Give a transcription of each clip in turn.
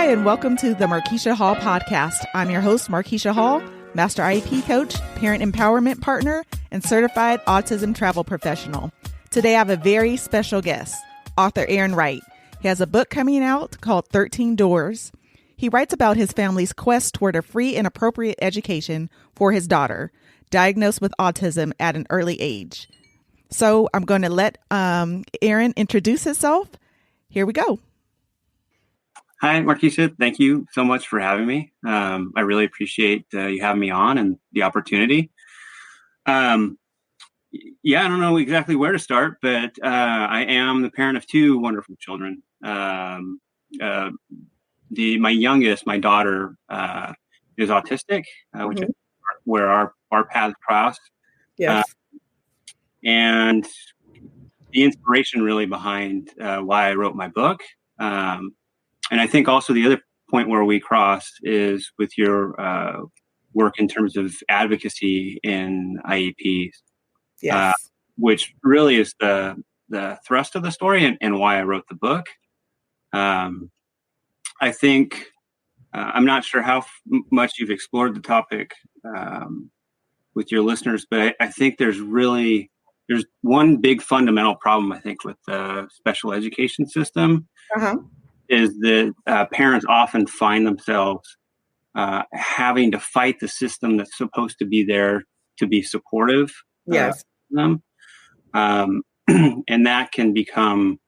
Hi, and welcome to the Markeisha Hall podcast. I'm your host, Markeisha Hall, Master IEP Coach, Parent Empowerment Partner, and Certified Autism Travel Professional. Today I have a very special guest, author Wright. He has a book coming out called 13 Doors. He writes about his family's quest toward a free and appropriate education for his daughter, diagnosed with autism at an early age. So I'm going to let Aaron introduce himself. Here we go. Hi, Markeisha. Thank you so much for having me. I really appreciate you having me on and the opportunity. I don't know exactly where to start, but I am the parent of two wonderful children. My youngest, my daughter, is autistic, which is where our paths cross. Yes. And the inspiration really behind why I wrote my book. And I think also the other point where we cross is with your work in terms of advocacy in IEPs, which really is the thrust of the story and why I wrote the book. I think I'm not sure how much you've explored the topic with your listeners, but I think there's one big fundamental problem, I think, with the special education system. Is that parents often find themselves having to fight the system that's supposed to be there to be supportive of them. And that can become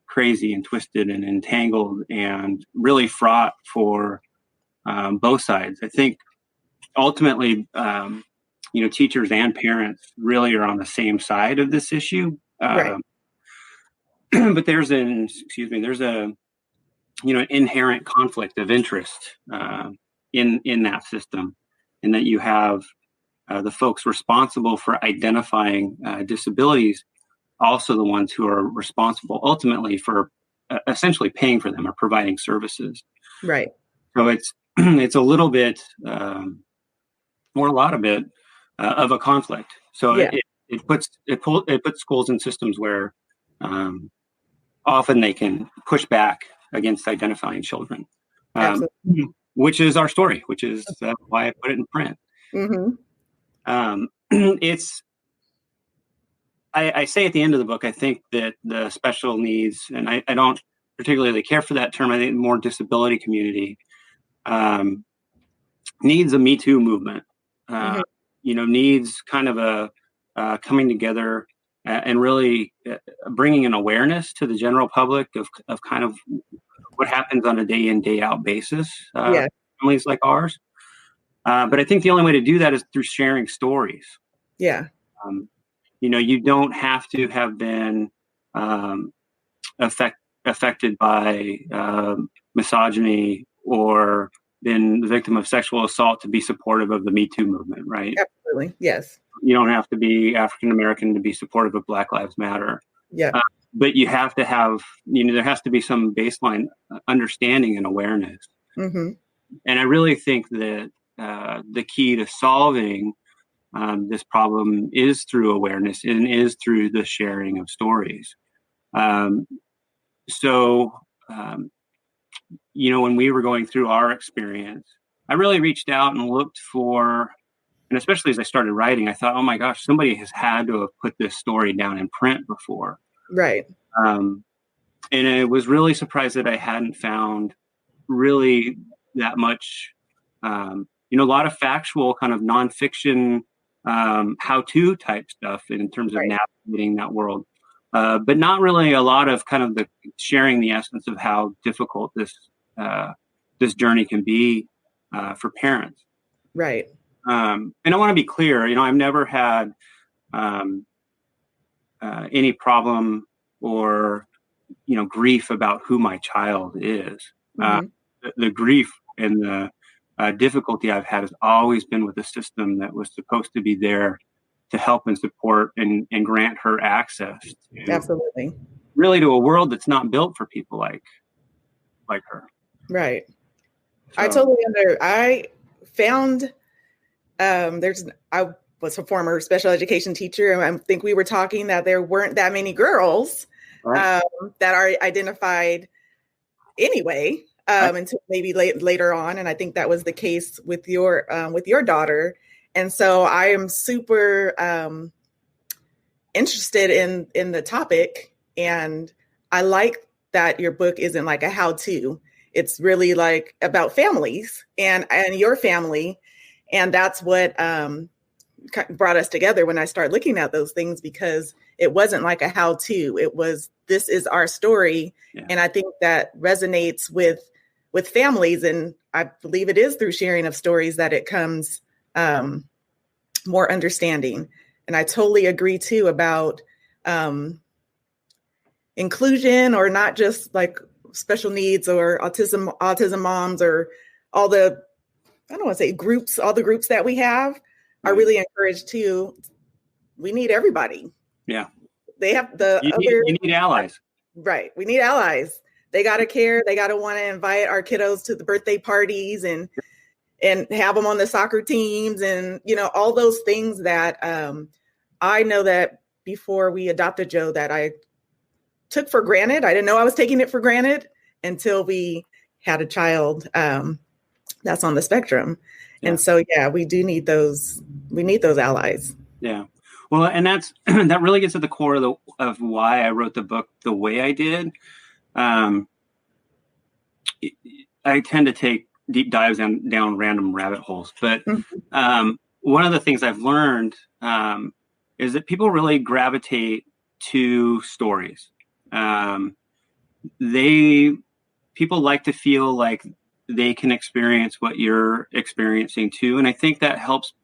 crazy and twisted and entangled and really fraught for both sides. I think ultimately, teachers and parents really are on the same side of this issue. But there's an inherent conflict of interest in that system, in that you have the folks responsible for identifying disabilities, also the ones who are responsible ultimately for essentially paying for them or providing services. Right. So it's a little bit, or a lot of it, of a conflict. So it puts schools in systems where often they can push back against identifying children, which is our story, which is why I put it in print. I say at the end of the book, I think that the special needs, and I don't particularly care for that term, I think more disability community needs a Me Too movement, needs kind of a coming together and really bringing an awareness to the general public of kind of what happens on a day in, day out basis, families like ours. But I think the only way to do that is through sharing stories. You don't have to have been affected by misogyny or been the victim of sexual assault to be supportive of the Me Too movement, right? Absolutely, yes. You don't have to be African American to be supportive of Black Lives Matter. But you have to have, there has to be some baseline understanding and awareness. And I really think that the key to solving this problem is through awareness and is through the sharing of stories. When we were going through our experience, I really reached out and looked for, and especially as I started writing, I thought, oh my gosh, somebody has had to have put this story down in print before. Right. And I was really surprised that I hadn't found really that much, a lot of factual kind of nonfiction how-to type stuff in terms of navigating that world. But not really a lot of kind of the sharing the essence of how difficult this journey can be for parents. Right. And I want to be clear, I've never had any problem or, grief about who my child is. The grief and the difficulty I've had has always been with a system that was supposed to be there to help and support and grant her access Absolutely. Really to a world that's not built for people like her. Right. So, I found I was a former special education teacher, and I think we were talking that there weren't that many girls that are identified anyway until maybe later on. And I think that was the case with your daughter. And so I am super interested in the topic. And I like that your book isn't like a how-to. It's really like about families and your family. And that's what brought us together when I started looking at those things, because it wasn't like a how-to. It was, this is our story. Yeah. And I think that resonates with families. And I believe it is through sharing of stories that it comes more understanding. And I totally agree too about inclusion, or not just like special needs or autism moms, or all the, I don't want to say groups, all the groups that we have are really encouraged to. We need everybody. Yeah. They have you need allies. Right. We need allies. They got to care. They got to want to invite our kiddos to the birthday parties and have them on the soccer teams, and, all those things that I know that before we adopted Joe that I took for granted. I didn't know I was taking it for granted until we had a child that's on the spectrum. Yeah. And so, yeah, we do need those. We need those allies. Yeah. Well, and that really gets at the core of why I wrote the book the way I did. I tend to take deep dives down random rabbit holes, but one of the things I've learned is that people really gravitate to stories. People like to feel like they can experience what you're experiencing too. And I think that helps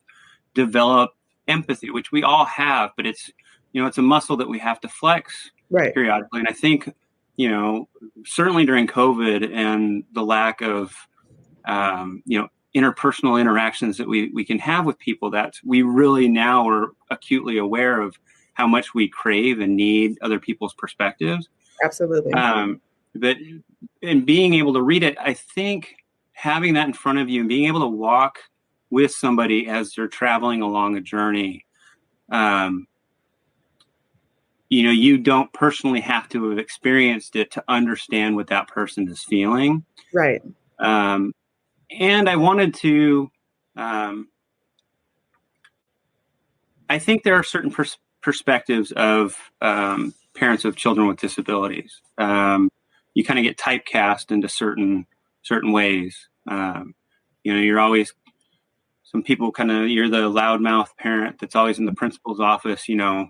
develop empathy, which we all have, but it's a muscle that we have to flex periodically. And I think, certainly during COVID and the lack of, interpersonal interactions that we can have with people, that we really now are acutely aware of how much we crave and need other people's perspectives. Absolutely. But in being able to read it, I think having that in front of you and being able to walk with somebody as they're traveling along a journey, you don't personally have to have experienced it to understand what that person is feeling. Right. And I wanted to, I think there are certain perspectives of parents of children with disabilities. You kind of get typecast into certain ways. You're always, some people you're the loudmouth parent that's always in the principal's office,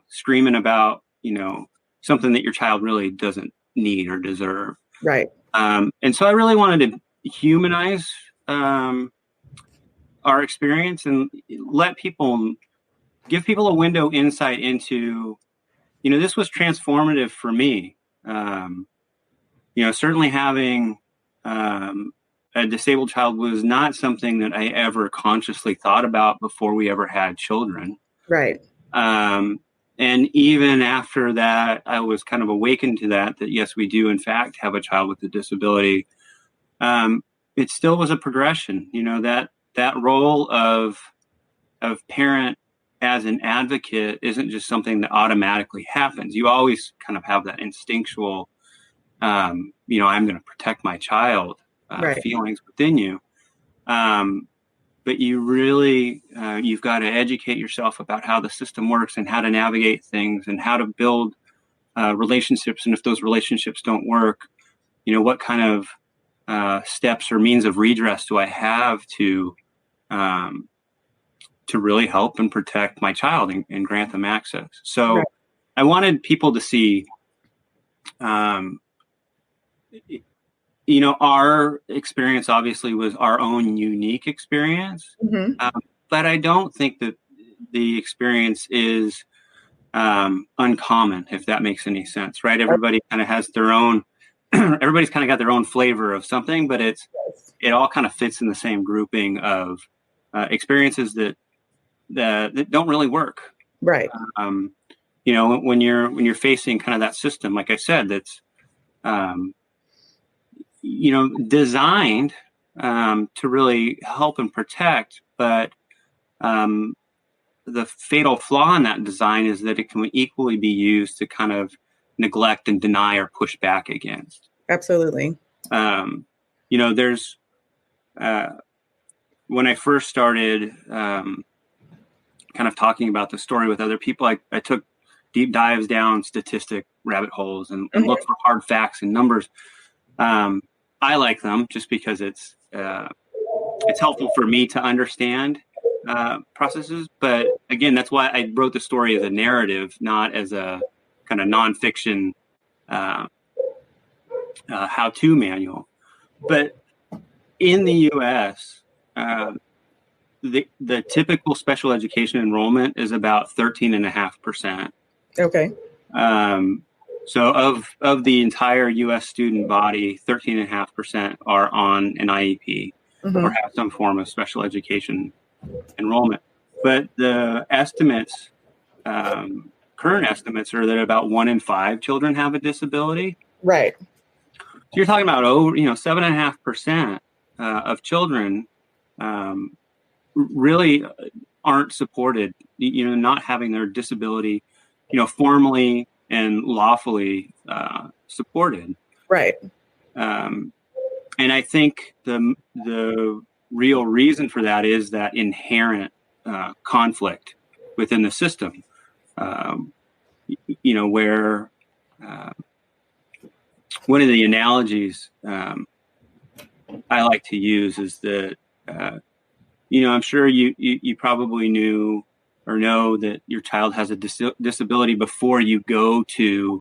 screaming about, something that your child really doesn't need or deserve. Right. And so I really wanted to humanize our experience and give people a window insight into, this was transformative for me. Certainly having a disabled child was not something that I ever consciously thought about before we ever had children. Right. And even after that, I was kind of awakened to that yes, we do in fact have a child with a disability. It still was a progression, that role of parent as an advocate isn't just something that automatically happens. You always kind of have that instinctual, I'm going to protect my child feelings within you. But you really, you've got to educate yourself about how the system works and how to navigate things and how to build relationships. And if those relationships don't work, what kind of steps or means of redress do I have to really help and protect my child and grant them access? So I wanted people to see, our experience obviously was our own unique experience, but I don't think that the experience is uncommon, if that makes any sense, right? Everybody kind of has their own, everybody's kind of got their own flavor of something, but it all kind of fits in the same grouping of experiences that don't really work. Right. When you're facing kind of that system, like I said, that's, designed to really help and protect, but the fatal flaw in that design is that it can equally be used to kind of neglect and deny or push back against. Absolutely. there's when I first started kind of talking about the story with other people, I took deep dives down statistic rabbit holes and looked for hard facts and numbers. I like them just because it's helpful for me to understand processes. But again, that's why I wrote the story as a narrative, not as a kind of nonfiction how-to manual. But in the U.S., the typical special education enrollment is about 13.5%. Okay. So of the entire U.S. student body, 13.5% are on an IEP or have some form of special education enrollment. But the estimates, current estimates, are that about 1 in 5 children have a disability. Right. So you're talking about 7.5% of children really aren't supported. Not having their disability, formally and lawfully supported. Right. And I think the real reason for that is that inherent conflict within the system, where one of the analogies I like to use is that, I'm sure you probably knew or know that your child has a disability before you go to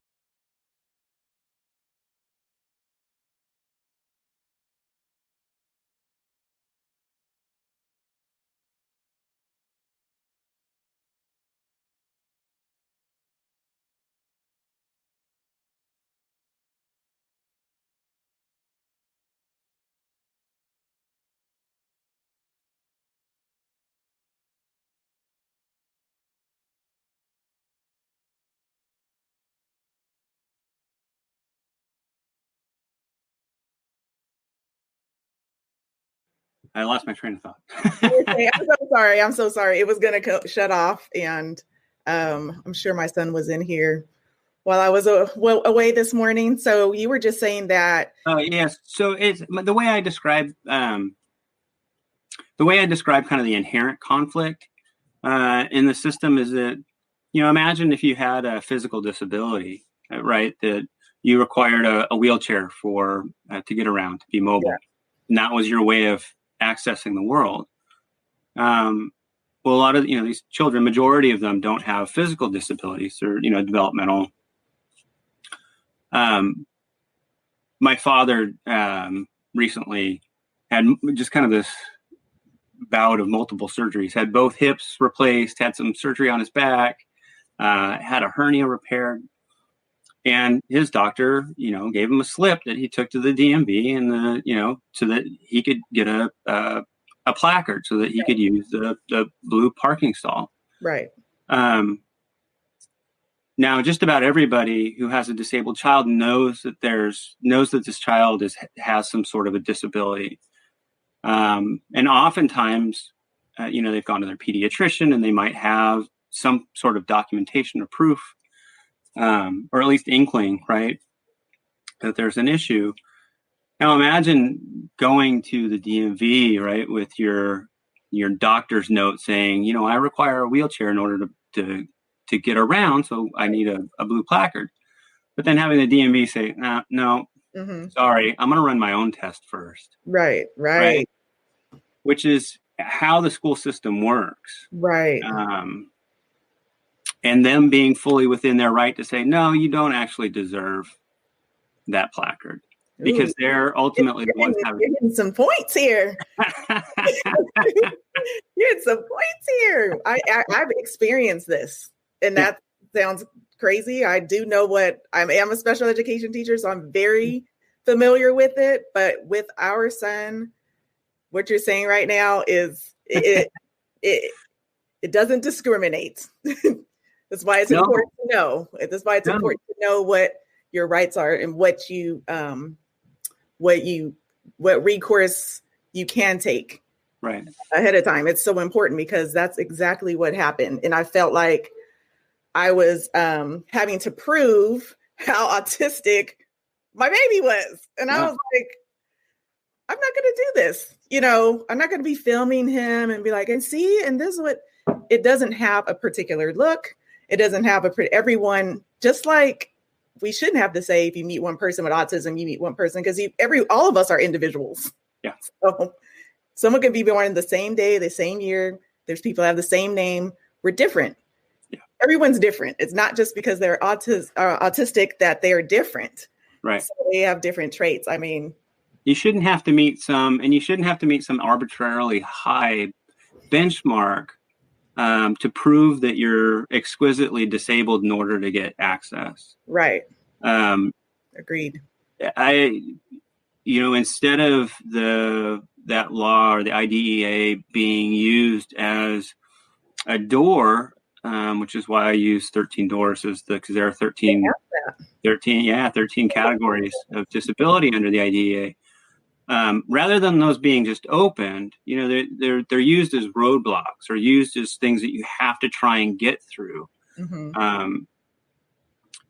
I lost my train of thought. Okay, I'm so sorry. It was going to shut off, and I'm sure my son was in here while I was away this morning. So you were just saying that. Oh yes. So it's the way I describe kind of the inherent conflict in the system is that, imagine if you had a physical disability, right? That you required a wheelchair for to get around, to be mobile, and that was your way of accessing the world. Well, a lot of these children, majority of them don't have physical disabilities or developmental. My father recently had just kind of this bout of multiple surgeries. Had both hips replaced, had some surgery on his back, had a hernia repaired. And his doctor, gave him a slip that he took to the DMV and so that he could get a placard so that he could use the blue parking stall. Right. Now, just about everybody who has a disabled child knows that this child has some sort of a disability. And oftentimes, they've gone to their pediatrician and they might have some sort of documentation or proof, or at least inkling, right, that there's an issue. Now, imagine going to the DMV, right, with your doctor's note saying, I require a wheelchair in order to get around, so I need a blue placard. But then having the DMV say, no, sorry, I'm going to run my own test first. Right. Which is how the school system works. Right. And them being fully within their right to say, no, you don't actually deserve that placard. Because they're ultimately the ones having... You're getting some points here. You're getting some points here. I've experienced this. And that sounds crazy. I do know I am a special education teacher, so I'm very familiar with it. But with our son, what you're saying right now is it doesn't discriminate. That's why it's important to know. That's why it's important to know what your rights are and what recourse you can take right ahead of time. It's so important because that's exactly what happened. And I felt like I was having to prove how autistic my baby was. And I was like, I'm not going to do this. I'm not going to be filming him and be like, and see, and this is what it doesn't have a particular look. It doesn't have everyone, just like we shouldn't have to say, if you meet one person with autism, you meet one person, because all of us are individuals. Yeah. So someone can be born the same day, the same year. There's people that have the same name. We're different. Yeah. Everyone's different. It's not just because they're autistic that they are different. Right. So they have different traits. I mean, you shouldn't have to meet some arbitrarily high benchmark to prove that you're exquisitely disabled in order to get access. Right. Agreed. Instead of that law or the IDEA being used as a door, which is why I use 13 doors because there are 13 categories of disability under the IDEA. Rather than those being just opened, they're used as roadblocks or used as things that you have to try and get through. Mm-hmm.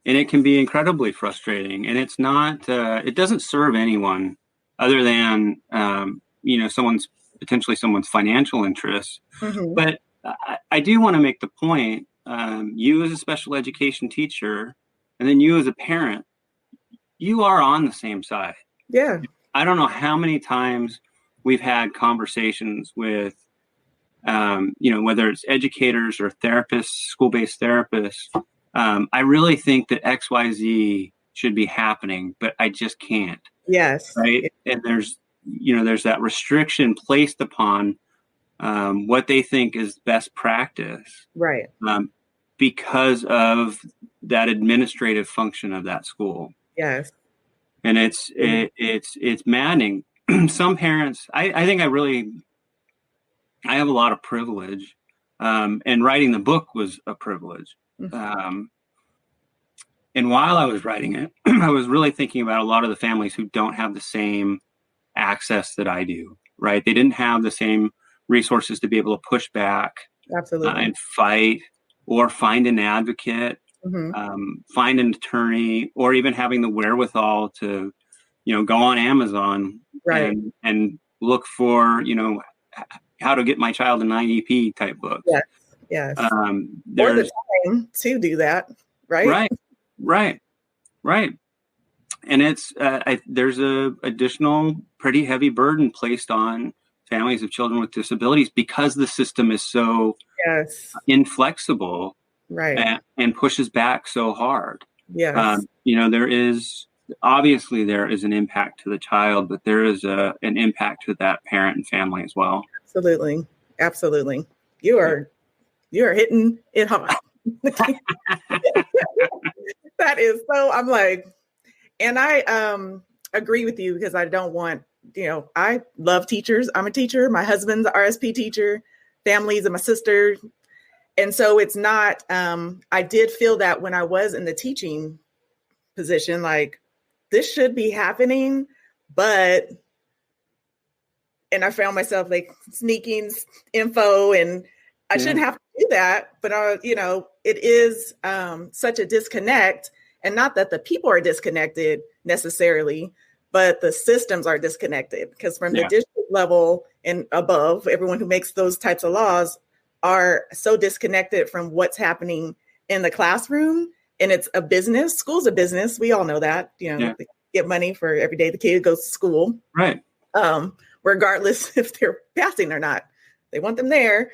And it can be incredibly frustrating, and it's not, it doesn't serve anyone other than, someone's financial interests. Mm-hmm. But I do want to make the point, you as a special education teacher, and then you as a parent, you are on the same side. Yeah. I don't know how many times we've had conversations with, whether it's educators or therapists, school-based therapists. I really think that XYZ should be happening, but I just can't. Yes. Right. And there's that restriction placed upon what they think is best practice. Right. Because of that administrative function of that school. Yes. And it's maddening. Some parents, I think I have a lot of privilege, and writing the book was a privilege. Mm-hmm. And while I was writing it, I was really thinking about a lot of the families who don't have the same access that I do, right? They didn't have the same resources to be able to push back. Absolutely. And fight or find an advocate. Mm-hmm. Find an attorney, or even having the wherewithal to, go on Amazon, right, and look for, how to get my child an IEP type books. Yes. There's the time to do that, right? Right. And it's there's a additional pretty heavy burden placed on families of children with disabilities because the system is so inflexible. Right. And pushes back so hard. Yes. There is an impact to the child, but there is an impact to that parent and family as well. Absolutely. You are hitting it hard. That is so. I'm like, and I agree with you because I don't want. I love teachers. I'm a teacher. My husband's an RSP teacher. Families and my sister. And so it's not, I did feel that when I was in the teaching position, like this should be happening, and I found myself like sneaking info, and I shouldn't have to do that, but it is such a disconnect, and not that the people are disconnected necessarily, but the systems are disconnected, because from the district level and above, everyone who makes those types of laws are so disconnected from what's happening in the classroom. And it's a business. School's a business. We all know that, they get money for every day the kid goes to school. Right. Regardless if they're passing or not, they want them there.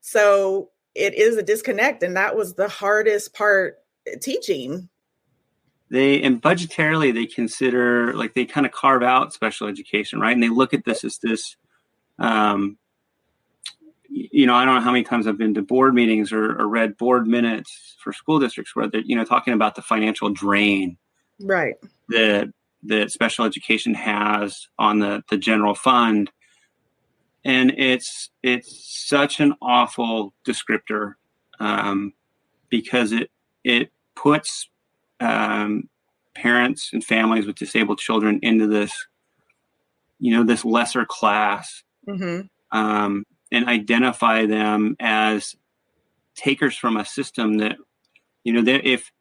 So it is a disconnect. And that was the hardest part teaching. And budgetarily, they consider, like, they kind of carve out special education, right? And they look at this as this, I don't know how many times I've been to board meetings or read board minutes for school districts where they're, talking about the financial drain, right, that special education has on the general fund. And it's such an awful descriptor, because it puts parents and families with disabled children into this, this lesser class. Mm-hmm. And identify them as takers from a system that, if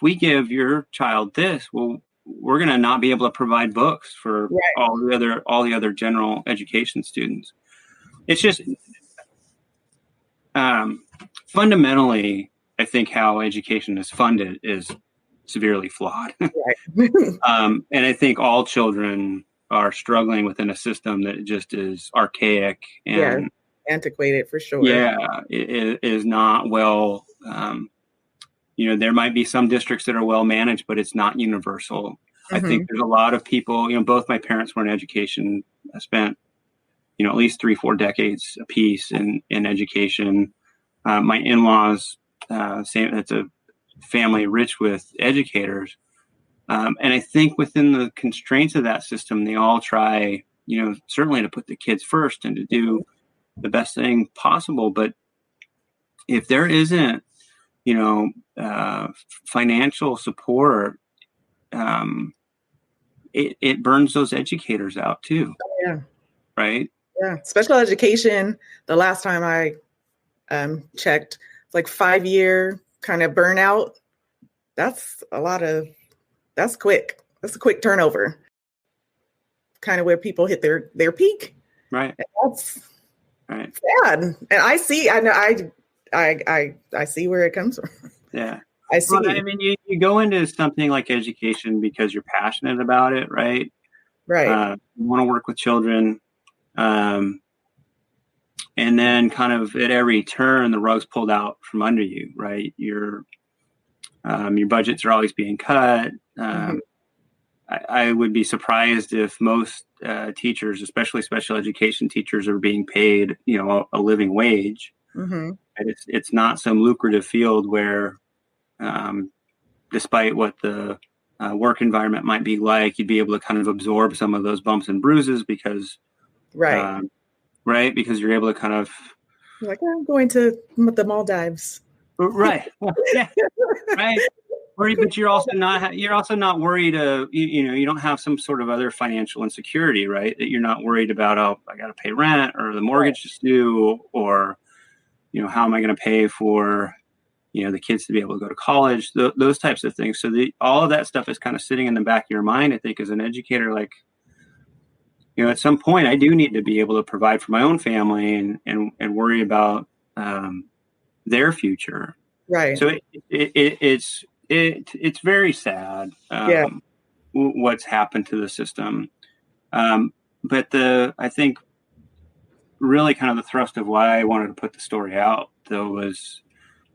we give your child this, well, we're going to not be able to provide books for Right. all the other general education students. It's just fundamentally, I think how education is funded is severely flawed. Right. And I think all children are struggling within a system that just is archaic and antiquated for sure. Yeah, it is not well. There might be some districts that are well managed, but it's not universal. I think there's a lot of people. Both my parents were in education. I spent at least 3-4 decades apiece in education. My in-laws, same. It's a family rich with educators. And I think within the constraints of that system, they all try, certainly to put the kids first and to do the best thing possible. But if there isn't, financial support, it burns those educators out too. Yeah. Right. Yeah. Special education. The last time I checked, it's like 5-year kind of burnout. That's quick. That's a quick turnover. Kind of where people hit their peak. Right. And that's sad. And I see where it comes from. Yeah. I see. Well, I mean, you go into something like education because you're passionate about it, right? Right. You want to work with children. And then kind of at every turn, the rug's pulled out from under you, right? Your budgets are always being cut. I would be surprised if most teachers, especially special education teachers, are being paid, a living wage. And it's not some lucrative field where, despite what the work environment might be like, you'd be able to kind of absorb some of those bumps and bruises because, because you're able to kind of like, I'm going to the Maldives. Right. Yeah. Right. But you're also not worried. You don't have some sort of other financial insecurity, right? That you're not worried about. Oh, I got to pay rent, or the mortgage is due, or how am I going to pay for the kids to be able to go to college? Those types of things. So all of that stuff is kind of sitting in the back of your mind. I think as an educator, like at some point, I do need to be able to provide for my own family and worry about their future. Right. So it's very sad what's happened to the system. But I think really kind of the thrust of why I wanted to put the story out, though, was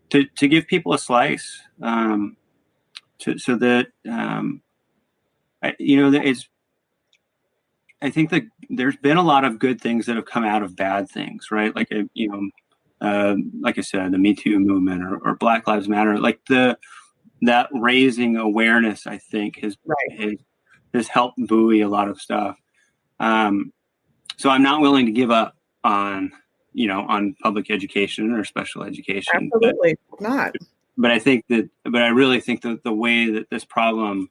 to give people a slice, so that I think that there's been a lot of good things that have come out of bad things, right? Like like I said, the Me Too movement or Black Lives Matter, like that raising awareness, I think has helped buoy a lot of stuff. So I'm not willing to give up on public education or special education. Absolutely not. But I really think that the way that this problem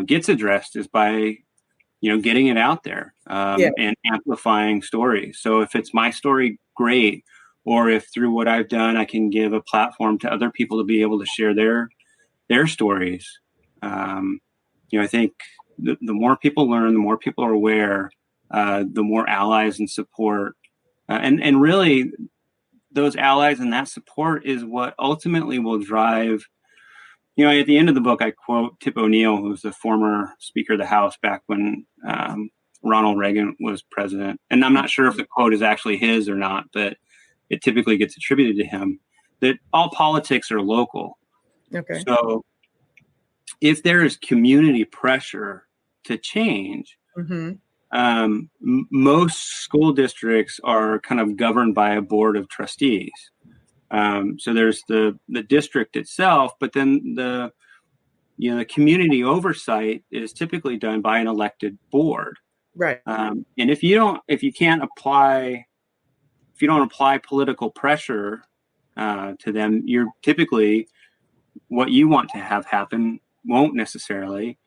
gets addressed is by getting it out there and amplifying stories. So if it's my story, great. Or if through what I've done, I can give a platform to other people to be able to share their stories. I think the more people learn, the more people are aware, the more allies and support. And really, those allies and that support is what ultimately will drive. At the end of the book, I quote Tip O'Neill, who's the former Speaker of the House back when Ronald Reagan was president. And I'm not sure if the quote is actually his or not, but it typically gets attributed to him, that all politics are local. Okay. So if there is community pressure to change, most school districts are kind of governed by a board of trustees. So there's the district itself, but then the community oversight is typically done by an elected board. Right. And if you don't apply political pressure to them, you're typically what you want to have happen won't necessarily.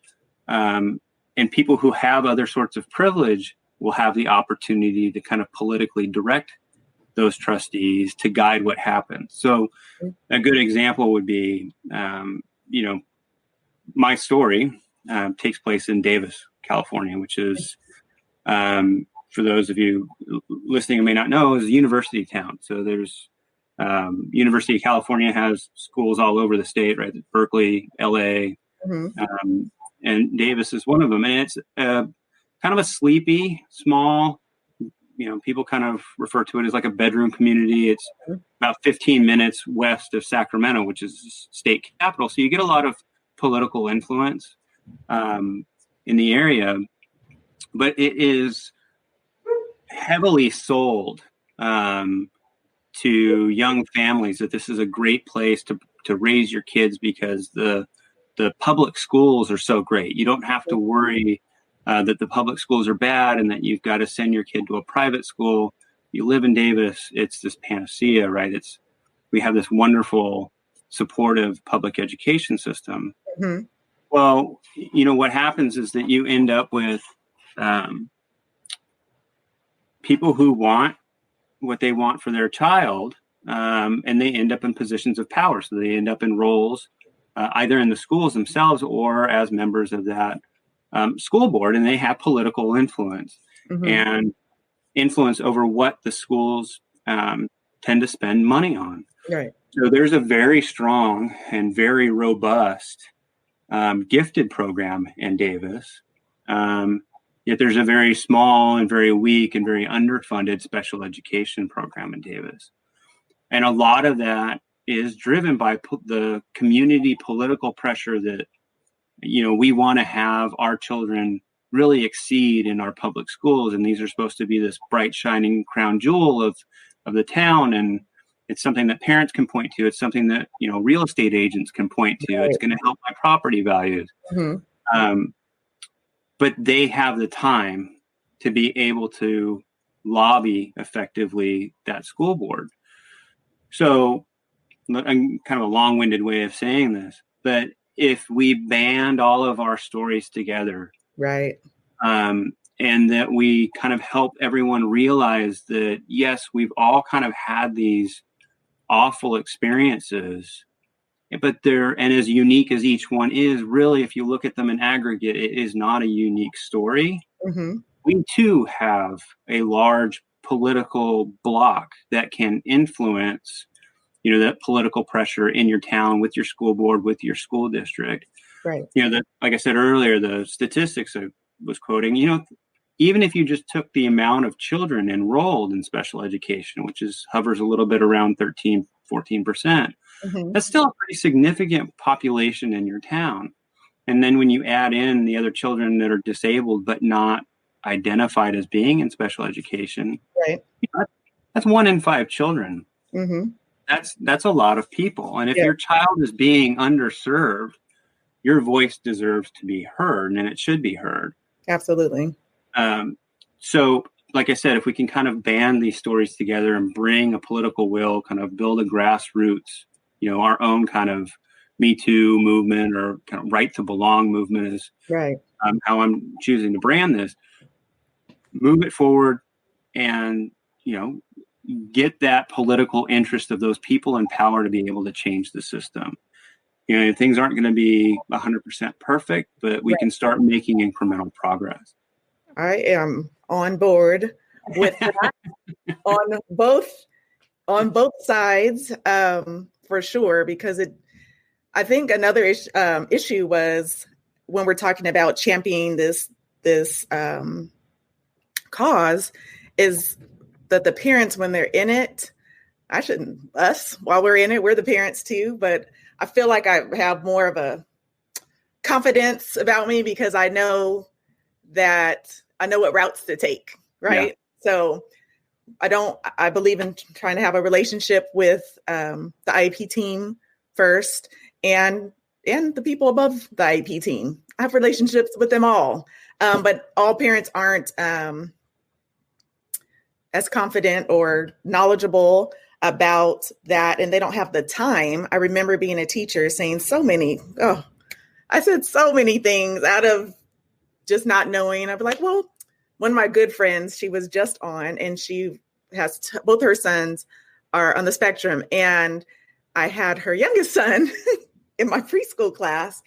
And people who have other sorts of privilege will have the opportunity to kind of politically direct those trustees to guide what happens. So a good example would be, my story. takes place in Davis, California, which is, for those of you listening who may not know, is a university town. So there's University of California has schools all over the state, right? Berkeley, LA, and Davis is one of them. And it's kind of a sleepy, small, people kind of refer to it as like a bedroom community. It's about 15 minutes west of Sacramento, which is the state capital. So you get a lot of political influence in the area, but it is heavily sold to young families that this is a great place to raise your kids because the public schools are so great. You don't have to worry that the public schools are bad and that you've got to send your kid to a private school. You live in Davis, it's this panacea, right? We have this wonderful, supportive public education system. Well, what happens is that you end up with people who want what they want for their child, and they end up in positions of power. So they end up in roles either in the schools themselves or as members of that school board, and they have political influence and influence over what the schools tend to spend money on. Right. So there's a very strong and very robust gifted program in Davis. Yet there's a very small and very weak and very underfunded special education program in Davis. And a lot of that is driven by the community political pressure that, we want to have our children really exceed in our public schools. And these are supposed to be this bright, shining crown jewel of the town. And it's something that parents can point to. It's something that, real estate agents can point to. Right. It's going to help my property values. But they have the time to be able to lobby effectively that school board. So I'm kind of a long-winded way of saying this, but if we band all of our stories together, right, and that we kind of help everyone realize that, yes, we've all kind of had these awful experiences, but and as unique as each one is, really, if you look at them in aggregate, it is not a unique story. We too have a large political block that can influence, that political pressure in your town, with your school board, with your school district. Right. Like I said earlier, the statistics I was quoting, even if you just took the amount of children enrolled in special education, which hovers a little bit around 13, 14%, that's still a pretty significant population in your town. And then when you add in the other children that are disabled but not identified as being in special education, right, that's 1 in 5 children. That's a lot of people. And if your child is being underserved, your voice deserves to be heard, and it should be heard. Absolutely. So, like I said, if we can kind of band these stories together and bring a political will, kind of build a grassroots, our own kind of Me Too movement or kind of right to belong movement is right. How I'm choosing to brand this, move it forward and, get that political interest of those people in power to be able to change the system. Things aren't going to be 100% perfect, but we can start making incremental progress. I am on board with that on both sides, for sure, because I think another issue was when we're talking about championing this cause is that the parents, when they're in it, while we're in it, we're the parents too, but I feel like I have more of a confidence about me because I know what routes to take. Right. Yeah. So I believe in trying to have a relationship with the IEP team first and the people above the IEP team. I have relationships with them all. But all parents aren't as confident or knowledgeable about that, and they don't have the time. I remember being a teacher saying I said so many things out of just not knowing. I'd be like, well, one of my good friends, she was just on, and she has both her sons are on the spectrum, and I had her youngest son in my preschool class,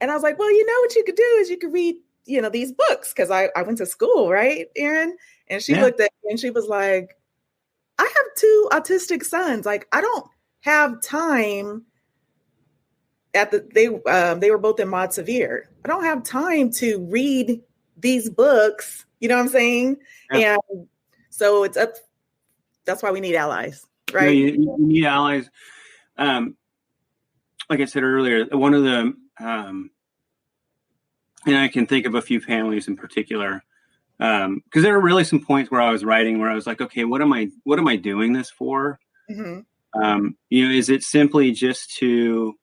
And I was like, well, you know what you could do is you could read, these books. Cause I went to school, right, Erin? And she looked at me and she was like, I have two autistic sons. Like, I don't have time they were both in mod severe. I don't have time to read these books. You know what I'm saying? Yeah. And so that's why we need allies, right? You need allies. Like I said earlier, one of the, and I can think of a few families in particular, because there are really some points where I was writing where I was like, okay, what am I doing this for? Mm-hmm. Is it simply just to,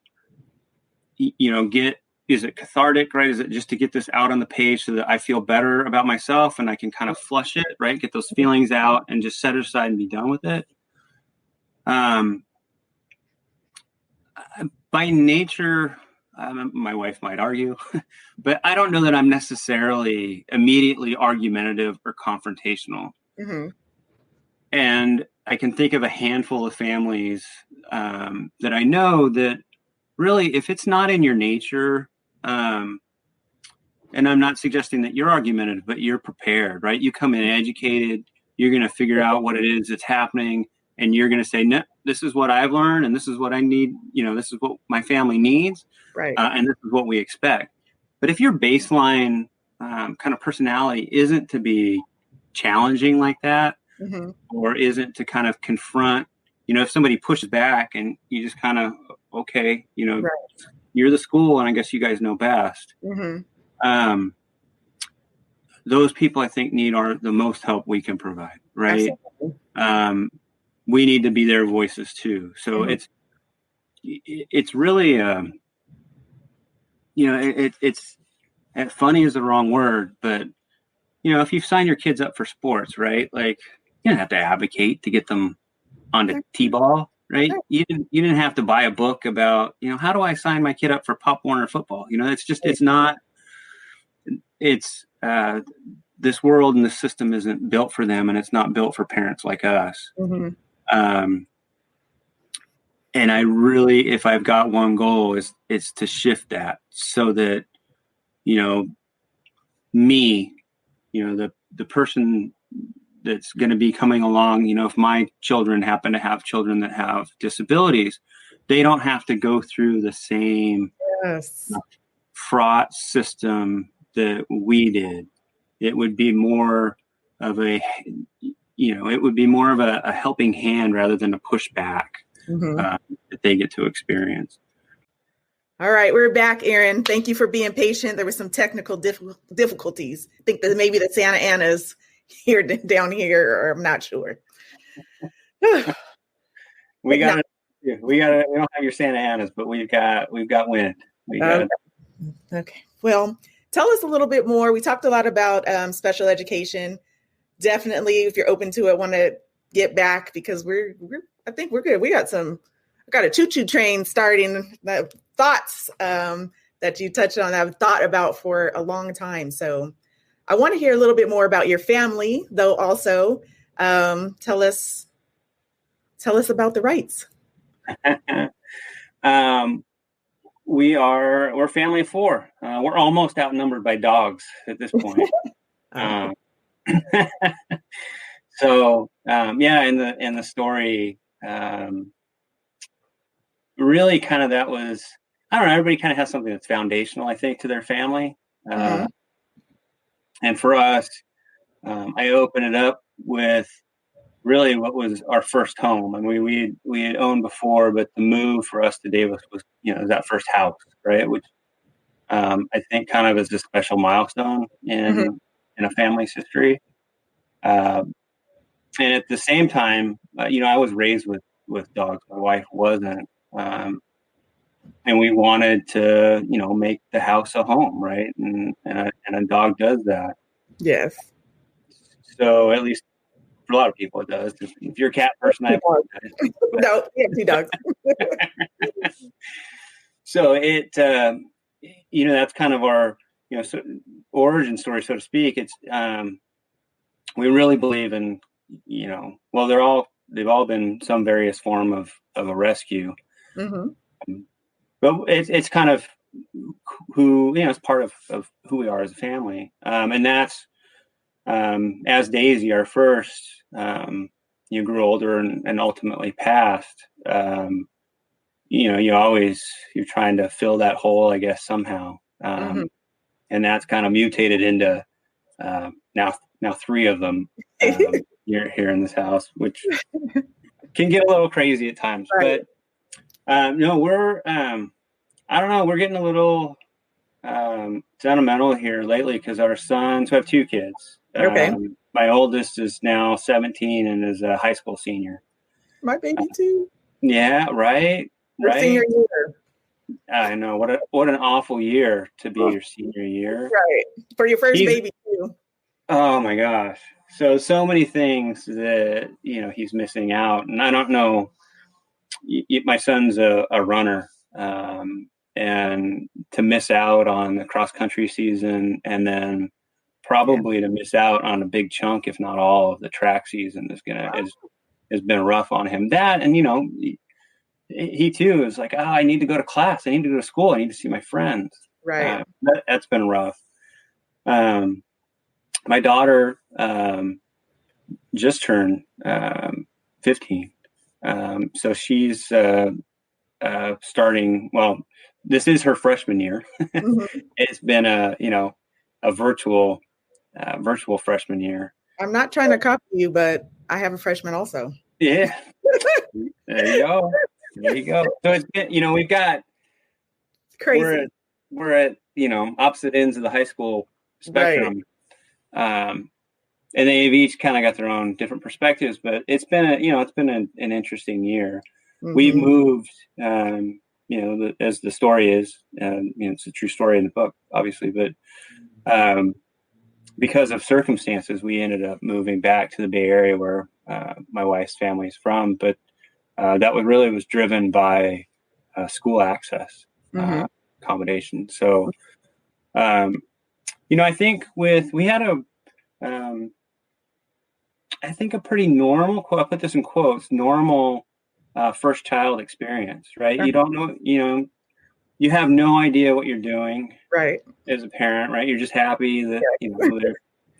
is it cathartic, right? Is it just to get this out on the page so that I feel better about myself and I can kind of flush it, right? Get those feelings out and just set it aside and be done with it. By nature, my wife might argue, but I don't know that I'm necessarily immediately argumentative or confrontational. Mm-hmm. And I can think of a handful of families that I know that really, if it's not in your nature, and I'm not suggesting that you're argumentative, but you're prepared, right? You come in educated, you're going to figure out what it is that's happening, and you're going to say, no, this is what I've learned, and this is what I need. This is what my family needs, right? And this is what we expect. But if your baseline kind of personality isn't to be challenging like that, mm-hmm. or isn't to kind of confront, if somebody pushes back and you just kind of, okay, right. You're the school, and I guess you guys know best. Mm-hmm. Those people, I think, need the most help we can provide, right? We need to be their voices too. So mm-hmm. it's really, it's funny is the wrong word, but if you sign your kids up for sports, right? Like, you don't have to advocate to get them onto T-ball, right? You didn't have to buy a book about, how do I sign my kid up for Pop Warner football? It's not, this world and this system isn't built for them, and it's not built for parents like us. Mm-hmm. And I really, if I've got one goal, it's to shift that so that, me, the person that's going to be coming along, if my children happen to have children that have disabilities, they don't have to go through the same fraught system that we did. It would be more of a helping hand rather than a pushback mm-hmm. That they get to experience. All right, we're back, Erin. Thank you for being patient. There were some technical difficulties. I think that maybe the Santa Ana's down here, or I'm not sure. We don't have your Santa Ana's, but we've got wind. Okay. Well, tell us a little bit more. We talked a lot about special education. Definitely, if you're open to it, want to get back, because I think we're good. I got a choo-choo train starting. Thoughts that you touched on that I've thought about for a long time. So I want to hear a little bit more about your family, though. Also, tell us about the Wrights. We're a family of four. We're almost outnumbered by dogs at this point. So in the story, really kind of that was, I don't know, everybody kind of has something that's foundational, I think, to their family. Mm-hmm. And for us, I open it up with really what was our first home. I mean, we had owned before, but the move for us to Davis was, that first house, right? Which I think kind of is a special milestone in a family's history. And at the same time, I was raised with dogs. My wife wasn't. And we wanted to, make the house a home, right? And a dog does that. Yes. So at least for a lot of people, it does. If you're a cat person, I apologize. No, we have two dogs. So that's kind of our, origin story, so to speak. It's we really believe in, they've all been some various form of a rescue. Mm-hmm. But it's kind of, who, is part of who we are as a family. And that's, as Daisy, our first, grew older and ultimately passed, you're trying to fill that hole, I guess, somehow. And that's kind of mutated into now three of them here in this house, which can get a little crazy at times. Right. But no, we're I don't know, we're getting a little sentimental here lately because our sons, we have two kids. Okay. My oldest is now 17 and is a high school senior. My baby too. Yeah, right. Senior year. I know, what an awful year to be your senior year. Right. For your first baby too. Oh my gosh. So many things that, he's missing out. And I don't know, my son's a runner, and to miss out on the cross country season and then probably to miss out on a big chunk, if not all, of the track season has been rough on him. That, and, he too is like, I need to go to class. I need to go to school. I need to see my friends. Right. That's been rough. My daughter just turned 15. So she's starting, well, this is her freshman year. It's been a virtual freshman year. I'm not trying to copy you, but I have a freshman also. Yeah. There you go. So it's been, we've got, it's crazy. We're at opposite ends of the high school spectrum. Right. And they've each kind of got their own different perspectives, but it's been an interesting year. We've moved, as the story is, it's a true story in the book, obviously, but because of circumstances, we ended up moving back to the Bay Area where my wife's family is from. But that was driven by school access accommodation. So, I think we had a pretty normal, I'll put this in quotes, normal first child experience, right? You don't know, you have no idea what you're doing, right? As a parent, right? You're just happy that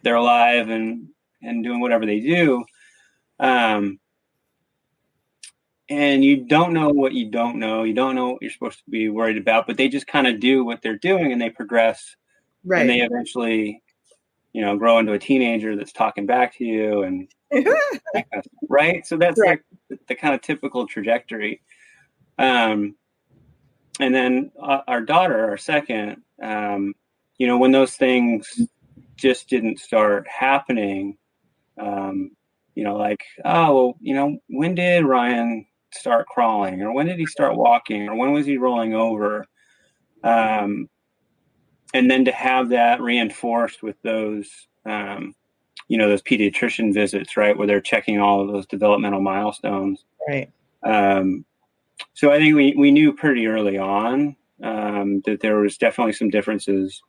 they're alive and doing whatever they do, and you don't know what you don't know. You don't know what you're supposed to be worried about, but they just kind of do what they're doing, and they progress, right? And they eventually, grow into a teenager that's talking back to you, and right. So that's like the kind of typical trajectory. And then our daughter, our second, when those things just didn't start happening, like, when did Ryan start crawling, or when did he start walking, or when was he rolling over? And then to have that reinforced with those, those pediatrician visits, right, where they're checking all of those developmental milestones. Right. So I think we knew pretty early on that there was definitely some differences.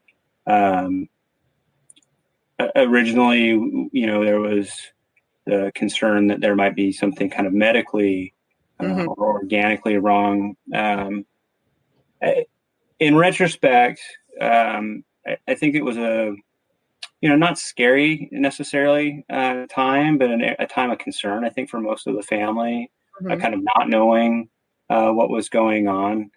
Originally, there was the concern that there might be something kind of medically or organically wrong. In retrospect, I think it was a not scary necessarily time, but a time of concern, I think, for most of the family, kind of not knowing what was going on.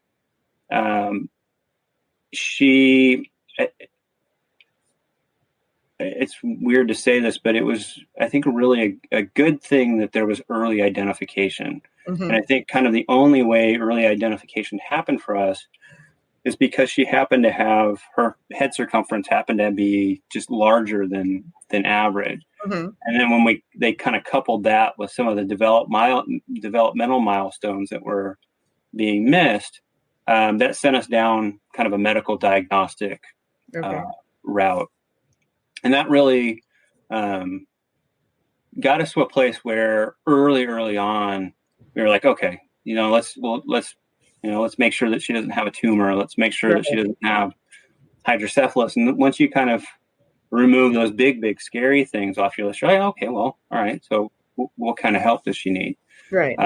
It's weird to say this, but it was, I think, really a good thing that there was early identification. And I think kind of the only way early identification happened for us is because she happened to have, her head circumference happened to be just larger than average. And then when they kind of coupled that with some of the developmental milestones that were being missed, that sent us down kind of a medical diagnostic route. And that really got us to a place where early on, we were like, okay, let's make sure that she doesn't have a tumor. Let's make sure that she doesn't have hydrocephalus. And once you kind of remove those big, scary things off your list, you're like, okay, well, all right. So what kind of help does she need? Right.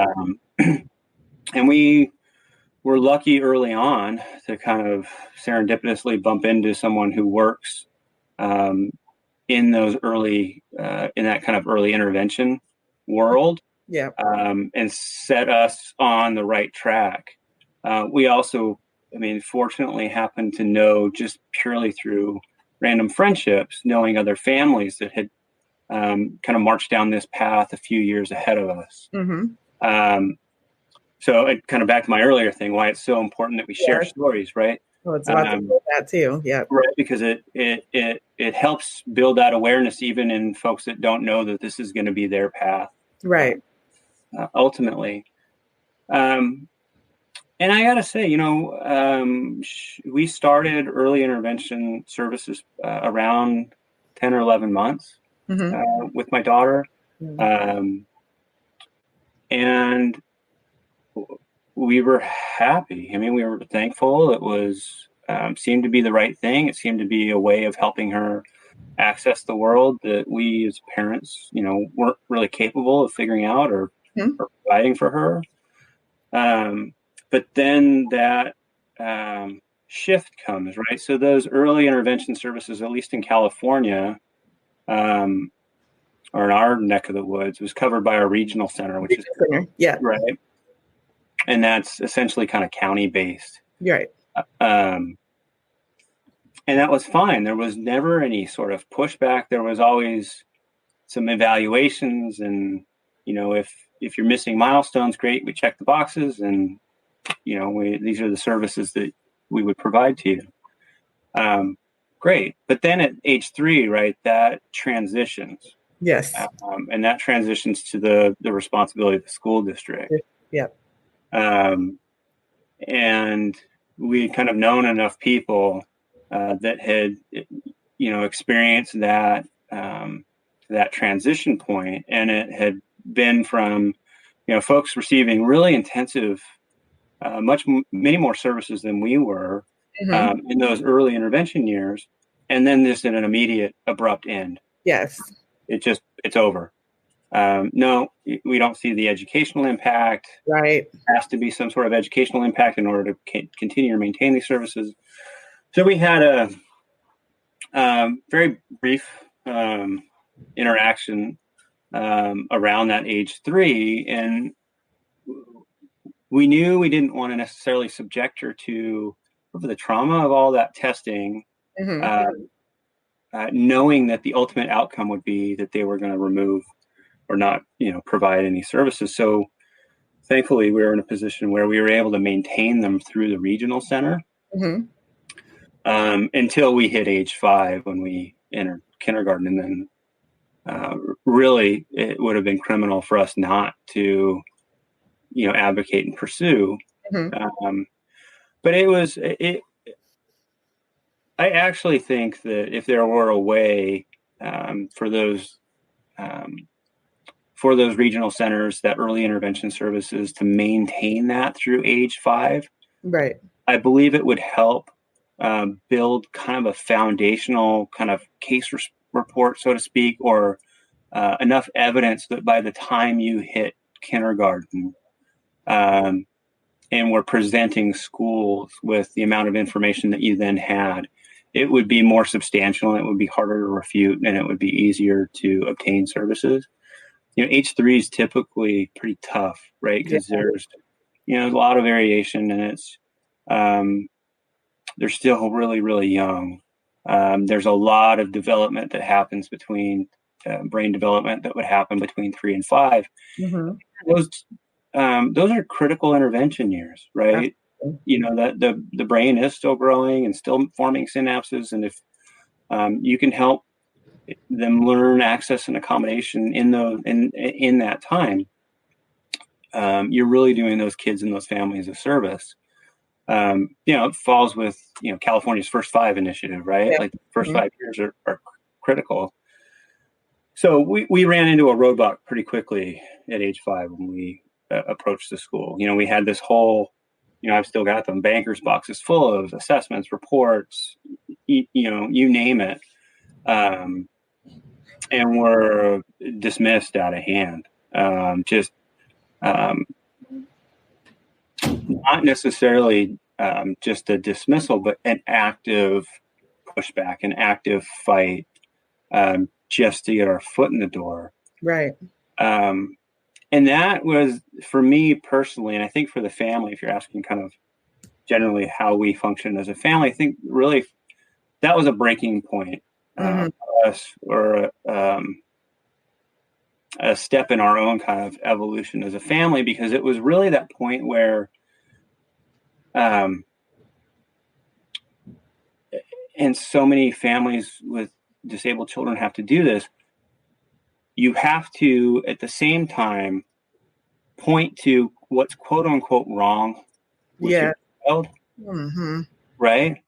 And we we're lucky early on to kind of serendipitously bump into someone who works in those early, in that kind of early intervention world, and set us on the right track. We also, fortunately happened to know, just purely through random friendships, knowing other families that had kind of marched down this path a few years ahead of us. So it kind of back to my earlier thing, why it's so important that we share stories, right? Well, it's about to do that too. Yeah. Right. Because it helps build that awareness even in folks that don't know that this is going to be their path. Right. Ultimately. And I got to say, we started early intervention services around 10 or 11 months with my daughter. And we were happy. We were thankful. It was seemed to be the right thing. It seemed to be a way of helping her access the world that we as parents, weren't really capable of figuring out or providing for her. But then that shift comes, right? So those early intervention services, at least in California, or in our neck of the woods, was covered by our regional center, which is right. And that's essentially kind of county based. Right. And that was fine. There was never any sort of pushback. There was always some evaluations, and, if you're missing milestones, great, we check the boxes, and, these are the services that we would provide to you. Great. But then at age 3, right, that transitions. Yes. And that transitions to the responsibility of the school district. Yep. And we kind of known enough people that had, experienced that that transition point, and it had been from, folks receiving really intensive, many more services than we were in those early intervention years, and then this in an immediate, abrupt end. Yes, it's over. No, we don't see the educational impact. Right. There has to be some sort of educational impact in order to continue to maintain these services. So we had a very brief interaction around that age 3, and we knew we didn't want to necessarily subject her to the trauma of all that testing, knowing that the ultimate outcome would be that they were going to remove or not, provide any services. So thankfully, we were in a position where we were able to maintain them through the regional center until we hit age 5, when we entered kindergarten. And then really, it would have been criminal for us not to, advocate and pursue. But I actually think that if there were a way for those regional centers, that early intervention services, to maintain that through age 5, right, I believe it would help build kind of a foundational kind of case report, so to speak, or enough evidence that by the time you hit kindergarten and were presenting schools with the amount of information that you then had, it would be more substantial, and it would be harder to refute, and it would be easier to obtain services. Age 3 is typically pretty tough, right? Because there's a lot of variation, and it's they're still really, really young. There's a lot of development that happens between brain development that would happen between 3 and 5. Those are critical intervention years, right? That the brain is still growing and still forming synapses, and if you can help them learn access and accommodation in that time, you're really doing those kids and those families a service. It falls with California's First 5 initiative, right? Like the first 5 years are critical. So we ran into a roadblock pretty quickly at age 5 when we approached the school. We had this whole, I've still got them, bankers boxes full of assessments, reports, you name it. And were dismissed out of hand. not necessarily just a dismissal, but an active pushback, an active fight, just to get our foot in the door. Right. And that was, for me personally, and I think for the family, if you're asking kind of generally how we function as a family, I think really that was a breaking point for us, or a step in our own kind of evolution as a family, because it was really that point where, and so many families with disabled children have to do this, you have to, at the same time, point to what's quote unquote wrong with your child, right?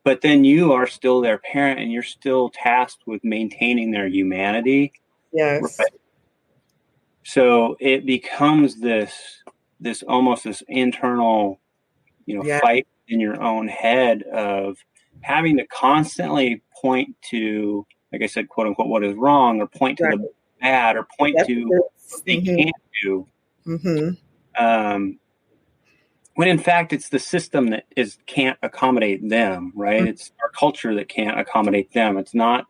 But then you are still their parent, and you're still tasked with maintaining their humanity. Yes. Right? So it becomes this almost this internal, fight in your own head of having to constantly point to, like I said, quote unquote, what is wrong, or point to the bad, or point to what they can't do. When in fact it's the system that can't accommodate them, right? It's our culture that can't accommodate them. It's not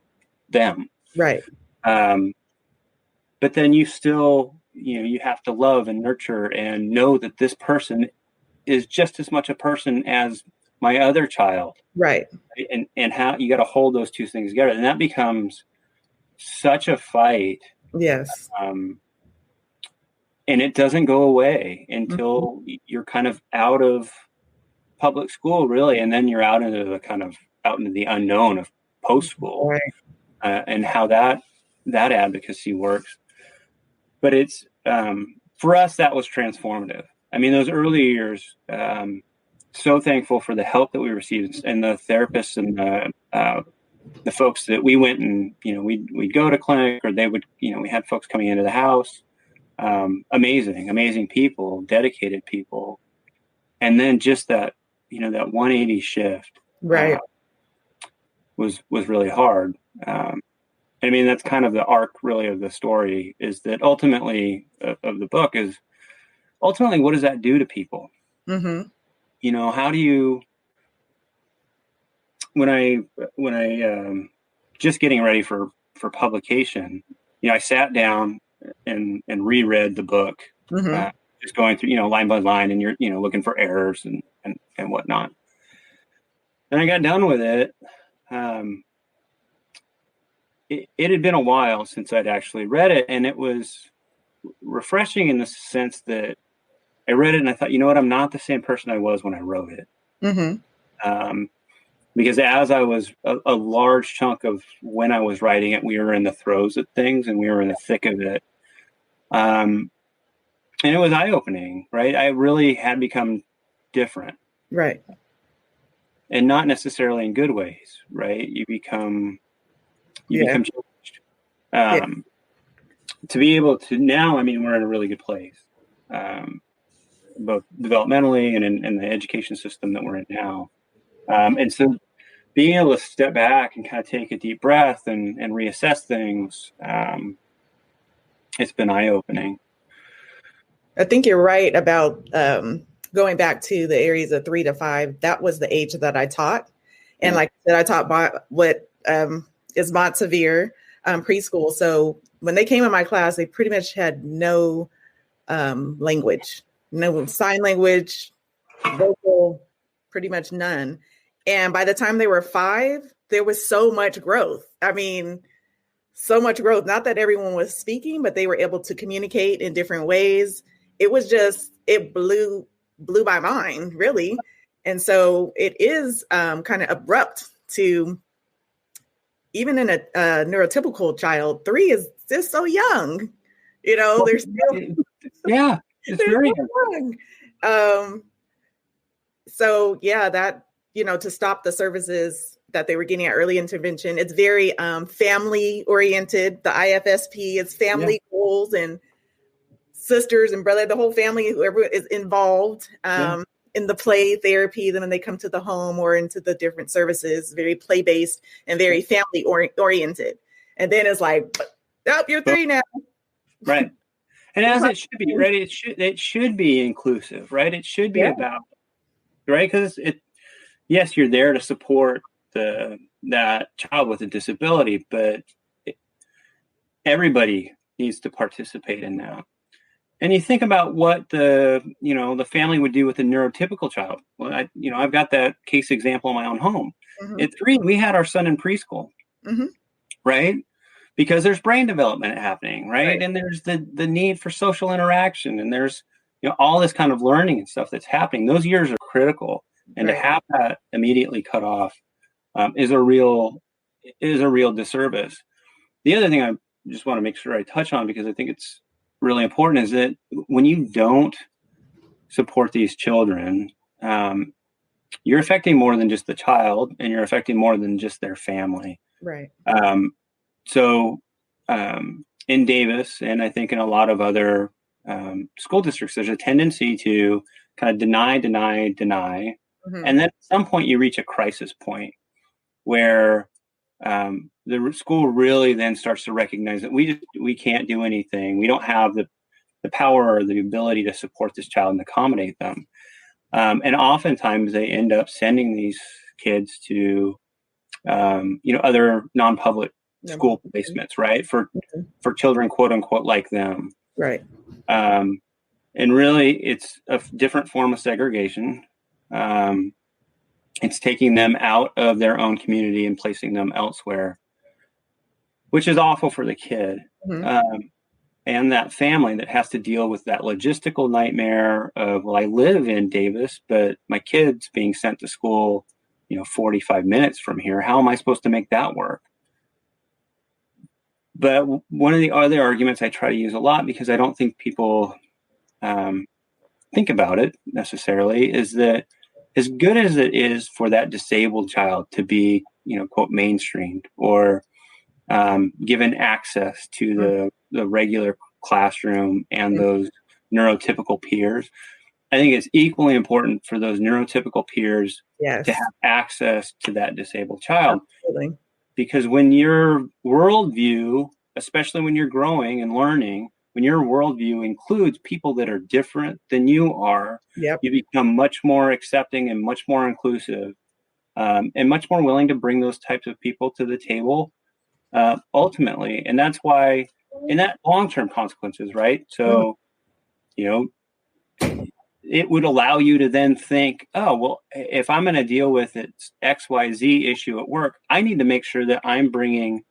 them. Right. But then you still, you have to love and nurture and know that this person is just as much a person as my other child. Right. And how you got to hold those two things together. And that becomes such a fight. Yes. And it doesn't go away until you're kind of out of public school, really. And then you're out into the unknown of post school, right. And how that advocacy works. But it's, for us, that was transformative. I mean, those early years, so thankful for the help that we received, and the therapists and the folks that we went and, we'd go to clinic, or they would, we had folks coming into the house. Amazing people, dedicated people. And then just that, that 180 shift, right, was really hard. I mean, that's kind of the arc really of the story, is that ultimately of the book is what does that do to people? How do you, when I just getting ready for publication, I sat down and reread the book, just going through, line by line, and you're, looking for errors and whatnot. And I got done with it. It had been a while since I'd actually read it, and it was refreshing in the sense that I read it and I thought, you know what, I'm not the same person I was when I wrote it. Because as I was a large chunk of when I was writing it, we were in the throes of things, and we were in the thick of it. And it was eye-opening, right? I really had become different. Right. And not necessarily in good ways, right? You become changed. To be able to now, I mean, we're in a really good place, both developmentally and in the education system that we're in now. And so being able to step back and kind of take a deep breath and reassess things, it's been eye-opening. I think you're right about going back to the areas of 3 to 5. That was the age that I taught. And like I said, I taught what is mod severe preschool. So when they came in my class, they pretty much had no language, no sign language, vocal, pretty much none. And by the time they were 5, there was so much growth. I mean, so much growth. Not that everyone was speaking, but they were able to communicate in different ways. It was just, it blew my mind, really. And so it is kind of abrupt to, even in a neurotypical child, 3 is just so young. They're still, it's very young. So that, to stop the services that they were getting at early intervention, it's very family oriented. The IFSP is family goals and sisters and brother, the whole family, whoever is involved in the play therapy. Then when they come to the home or into the different services, very play based and very family oriented. And then it's like, you're 3 now. Right. And as it should be, right? It should be inclusive, right? It should be about, right? Because yes, you're there to support that child with a disability, but everybody needs to participate in that. And you think about what the family would do with a neurotypical child. Well, I've got that case example in my own home. Mm-hmm. At 3, we had our son in preschool, Mm-hmm. right? Because there's brain development happening, right? And there's the need for social interaction, and there's all this kind of learning and stuff that's happening. Those years are critical, and to have that immediately cut off is a real disservice. The other thing I just want to make sure I touch on, because I think it's really important, is that when you don't support these children, you're affecting more than just the child, and you're affecting more than just their family. Right. So in Davis, and I think in a lot of other school districts, there's a tendency to kind of deny. Mm-hmm. And then at some point you reach a crisis point where the school really then starts to recognize that we can't do anything. We don't have the power or the ability to support this child and accommodate them. And oftentimes they end up sending these kids to other non-public school placements, right? For children, quote unquote, like them. Right. And really it's a different form of segregation. It's taking them out of their own community and placing them elsewhere, which is awful for the kid. Mm-hmm. And that family that has to deal with that logistical nightmare of, well, I live in Davis, but my kid's being sent to school, 45 minutes from here. How am I supposed to make that work? But one of the other arguments I try to use a lot, because I don't think people think about it necessarily, is that as good as it is for that disabled child to be, quote, mainstreamed or given access to the regular classroom and those neurotypical peers, I think it's equally important for those neurotypical peers to have access to that disabled child. Absolutely. Because when your worldview, especially when you're growing and learning, when your worldview includes people that are different than you are, you become much more accepting and much more inclusive, and much more willing to bring those types of people to the table ultimately. And that's why in that long-term consequences, right? So, it would allow you to then think, oh, well, if I'm going to deal with its XYZ issue at work, I need to make sure that I'm bringing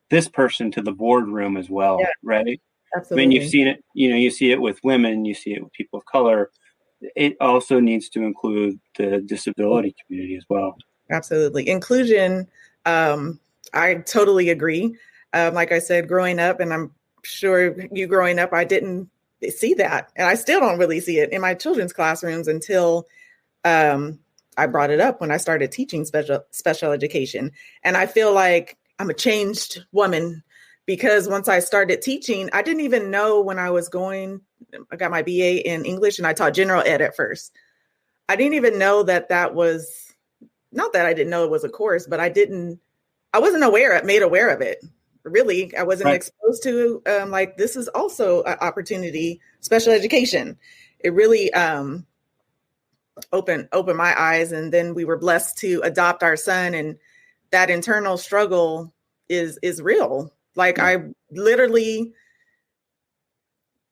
this person to the boardroom as well, right? Absolutely. I mean, you've seen it, you see it with women, you see it with people of color. It also needs to include the disability community as well. Absolutely. Inclusion, I totally agree. Like I said, growing up, and I'm sure you growing up, I didn't see that. And I still don't really see it in my children's classrooms until I brought it up when I started teaching special education. And I feel like I'm a changed woman, because once I started teaching, I didn't even know when I got my BA in English and I taught general ed at first. I didn't even know that was, not that I didn't know it was a course, but I wasn't made aware of it. Really, I wasn't exposed to like, this is also an opportunity, special education. It really opened my eyes. And then we were blessed to adopt our son, and that internal struggle is real. Like, I literally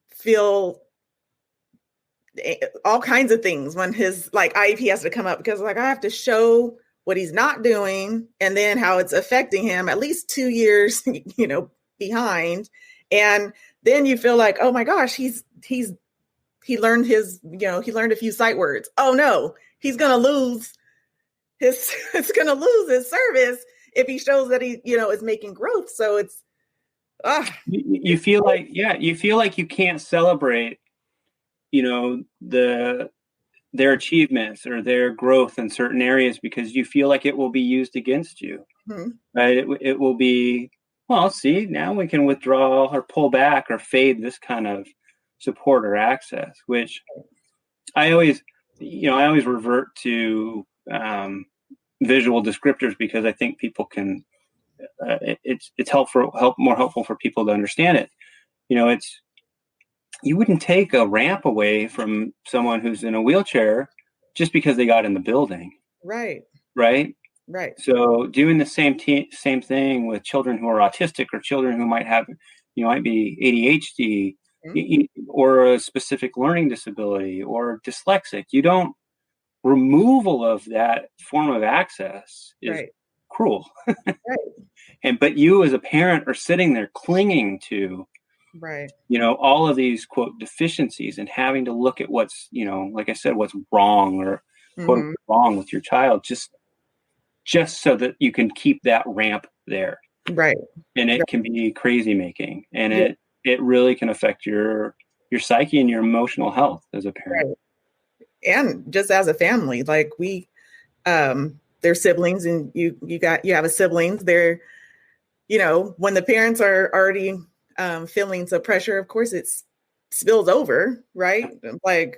feel all kinds of things when his IEP has to come up, because I have to show what he's not doing and then how it's affecting him at least 2 years, behind. And then you feel like, oh my gosh, he learned he learned a few sight words. Oh no, he's going to lose his service if he shows that he, is making growth. So it's, you feel like you can't celebrate, their achievements or their growth in certain areas, because you feel like it will be used against you. Mm-hmm. Right? It will be, well, see, now we can withdraw or pull back or fade this kind of support or access, which I always revert to visual descriptors, because I think people can, it's more helpful for people to understand it. you wouldn't take a ramp away from someone who's in a wheelchair just because they got in the building. Right. Right. Right. So doing the same thing with children who are autistic or children who might have, might be ADHD or a specific learning disability or dyslexic. You don't removal of that form of access is cruel. But you as a parent are sitting there clinging to, all of these quote deficiencies and having to look at what's, like I said, what's wrong or quote unquote wrong with your child, just so that you can keep that ramp there. Right. And it can be crazy making, and it really can affect your psyche and your emotional health as a parent. Right. And just as a family, like they're siblings, and you have a siblings. They're, when the parents are already feeling some pressure, of course it spills over, right? Like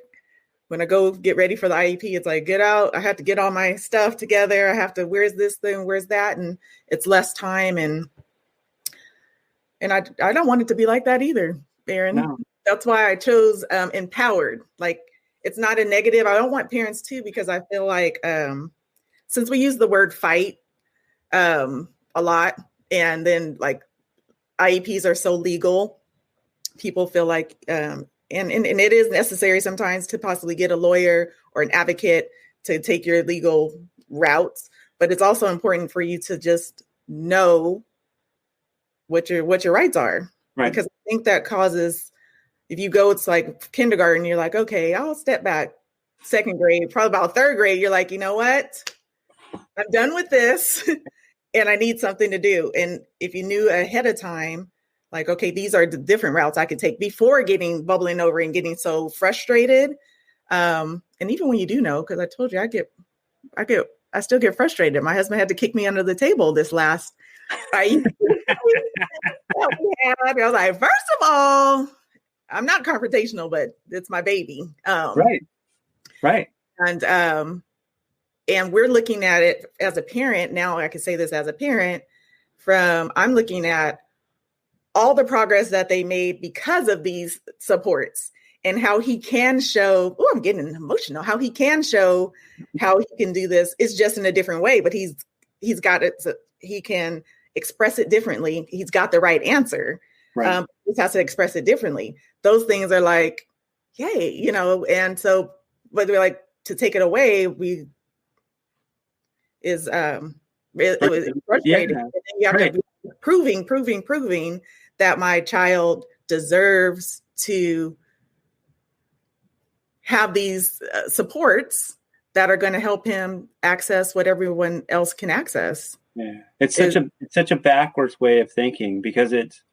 when I go get ready for the IEP, it's like, get out. I have to get all my stuff together. I have to, where's this thing? Where's that? And it's less time. And I don't want it to be like that either, Aaron. No. That's why I chose empowered. Like, it's not a negative. I don't want parents to, because I feel like since we use the word fight a lot, and then like IEPs are so legal, people feel like, and it is necessary sometimes to possibly get a lawyer or an advocate to take your legal routes. But it's also important for you to just know what your rights are. Right. Because I think that causes, if you go, it's like kindergarten, you're like, okay, I'll step back. Second grade, probably about third grade, you're like, you know what? I'm done with this and I need something to do. And if you knew ahead of time, like, okay, these are the different routes I could take before bubbling over and getting so frustrated. And even when you do know, because I told you, I still get frustrated. My husband had to kick me under the table this last. I was like, first of all, I'm not confrontational, but it's my baby. Right. And we're looking at it as a parent. Now I can say this as a parent I'm looking at all the progress that they made because of these supports, and how he can show, I'm getting emotional, how he can show how he can do this. It's just in a different way, but he's got it. So he can express it differently. He's got the right answer. Right. He just has to express it differently. Those things are like, yay, and so, but we're like, to take it away, it was frustrating. And then you have to be proving that my child deserves to have these supports that are going to help him access what everyone else can access. Yeah, it's such a backwards way of thinking, because it's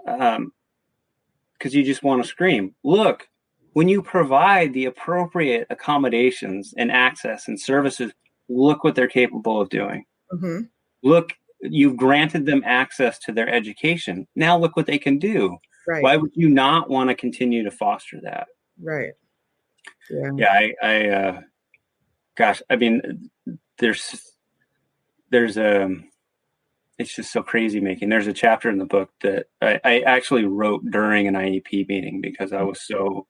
because you just want to scream. Look, when you provide the appropriate accommodations and access and services, look what they're capable of doing. Mm-hmm. Look, you've granted them access to their education. Now look what they can do. Right. Why would you not want to continue to foster that? Right. Yeah. Gosh, I mean, there's it's just so crazy making. There's a chapter in the book that I actually wrote during an IEP meeting, because I was so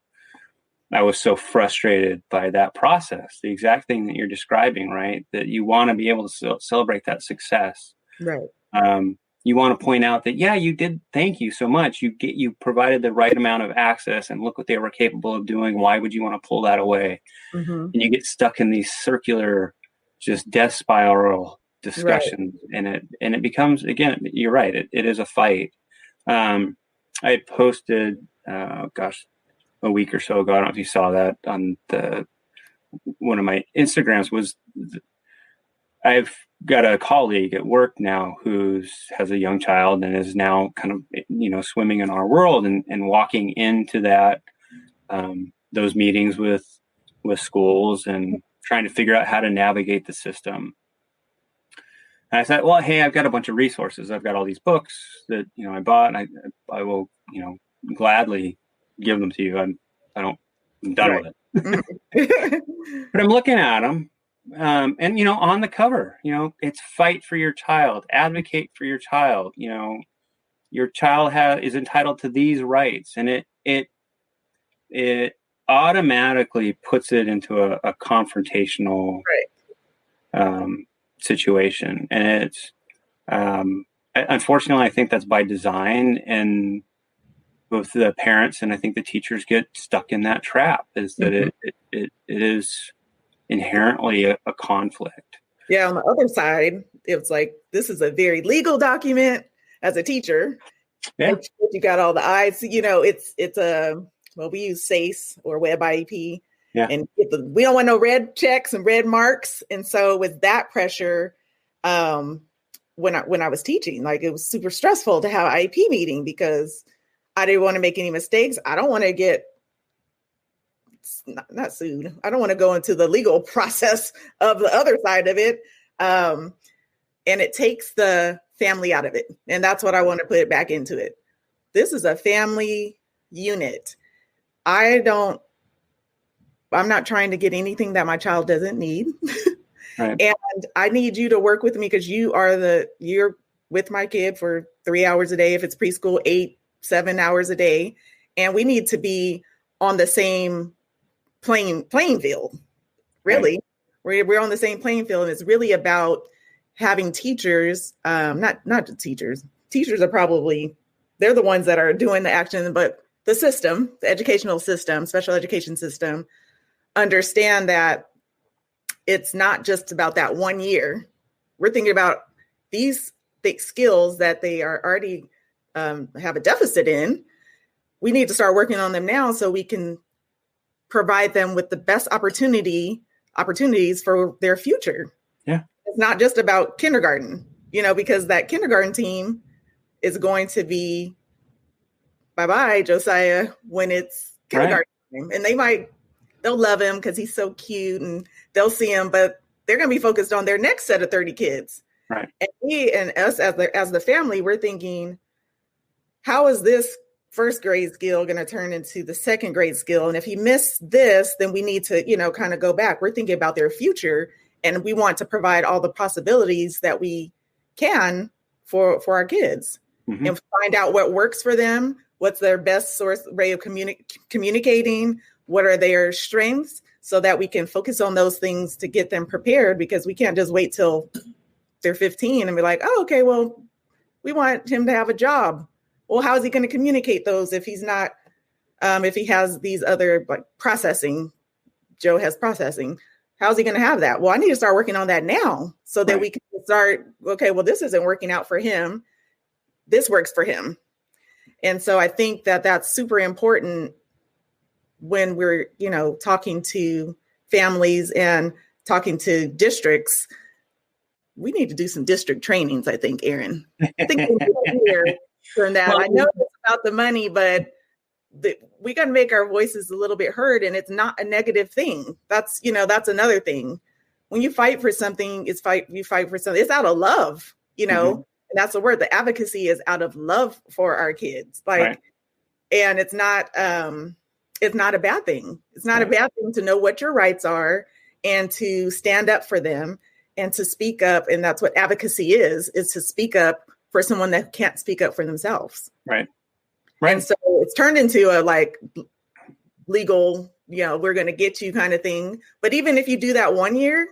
frustrated by that process. The exact thing that you're describing, right? That you want to be able to celebrate that success. Right. You want to point out that, yeah, you did. Thank you so much. You provided the right amount of access, and look what they were capable of doing. Why would you want to pull that away? Mm-hmm. And you get stuck in these circular, just death spiral discussions, right. and it becomes, again, you're right. It is a fight. I posted, a week or so ago, I don't know if you saw that on one of my Instagrams, I've got a colleague at work now who has a young child and is now kind of, swimming in our world and walking into that, those meetings with schools and trying to figure out how to navigate the system. And I said, well, hey, I've got a bunch of resources. I've got all these books that, I bought, and I will, gladly give them to you. I'm done with it. But I'm looking at them. And, on the cover, it's fight for your child, advocate for your child. Your child is entitled to these rights. And it it automatically puts it into a confrontational situation. And it's, unfortunately, I think that's by design, and both the parents and I think the teachers get stuck in that trap, is that it is inherently a conflict. Yeah. On the other side, it's like, this is a very legal document as a teacher. Yeah. You got all the I's, it's well, we use SACE or Web IEP. Yeah. And we don't want no red checks and red marks. And so with that pressure, when I was teaching, like, it was super stressful to have an IEP meeting because I didn't want to make any mistakes. I don't want to get not sued. I don't want to go into the legal process of the other side of it. And it takes the family out of it. And that's what I want to put it back into it. This is a family unit. I'm not trying to get anything that my child doesn't need. Right. And I need you to work with me because you're with my kid for 3 hours a day. If it's preschool, 7 hours a day. And we need to be on the same playing field. Really. Right. We're on the same playing field. And it's really about having teachers, not teachers. Teachers are they're the ones that are doing the action, but the system, the educational system, special education system, understand that it's not just about that 1 year. We're thinking about these big skills that they are already have a deficit in. We need to start working on them now so we can provide them with the best opportunities for their future. Yeah. It's not just about kindergarten, because that kindergarten team is going to be bye-bye, Josiah, when it's kindergarten time. And they'll love him because he's so cute and they'll see him, but they're going to be focused on their next set of 30 kids. Right. And we and us as the family, we're thinking, how is this first grade skill going to turn into the second grade skill? And if he missed this, then we need to, kind of go back. We're thinking about their future, and we want to provide all the possibilities that we can for our kids, and find out what works for them. What's their best way of communicating? What are their strengths, so that we can focus on those things to get them prepared, because we can't just wait till they're 15 and be like, oh, okay, well, we want him to have a job. Well, how is he going to communicate those if he's not, if he has these other processing? Joe has processing. How's he going to have that? Well, I need to start working on that now so that we can start, okay, well, this isn't working out for him. This works for him. And so I think that that's super important when we're, talking to families and talking to districts. We need to do some district trainings, I think, Aaron. I think we need to hear from that. Well, I know it's about the money, but we got to make our voices a little bit heard, and it's not a negative thing. That's another thing. When you fight for something, you fight for something. It's out of love, and that's the word. The advocacy is out of love for our kids. And it's not a bad thing. It's not a bad thing to know what your rights are and to stand up for them and to speak up. And that's what advocacy is to speak up for someone that can't speak up for themselves. Right. And so it's turned into a legal, we're going to get you kind of thing. But even if you do that 1 year,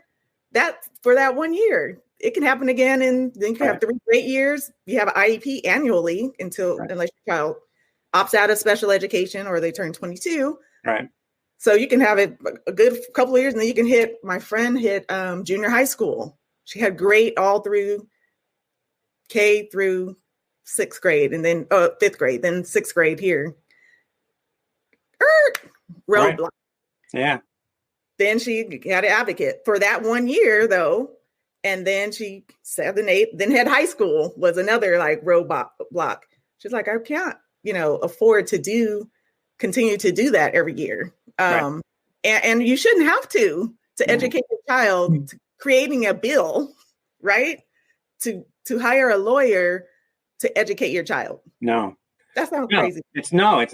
for that 1 year, it can happen again. And then you can have 3 great years. You have an IEP annually unless your child opts out of special education or they turn 22. Right. So you can have it a good couple of years, and then my friend hit junior high school. She had great all through K through 6th grade, and then 5th grade, then 6th grade here. Roadblock. Right. Yeah. Then she had an advocate for that 1 year, though. And then she 7, 8, then had high school was another roadblock. She's like, I can't, afford to continue to do that every year. And you shouldn't have to educate your child, creating a bill, right? To hire a lawyer to educate your child. No. That sounds crazy. It's not.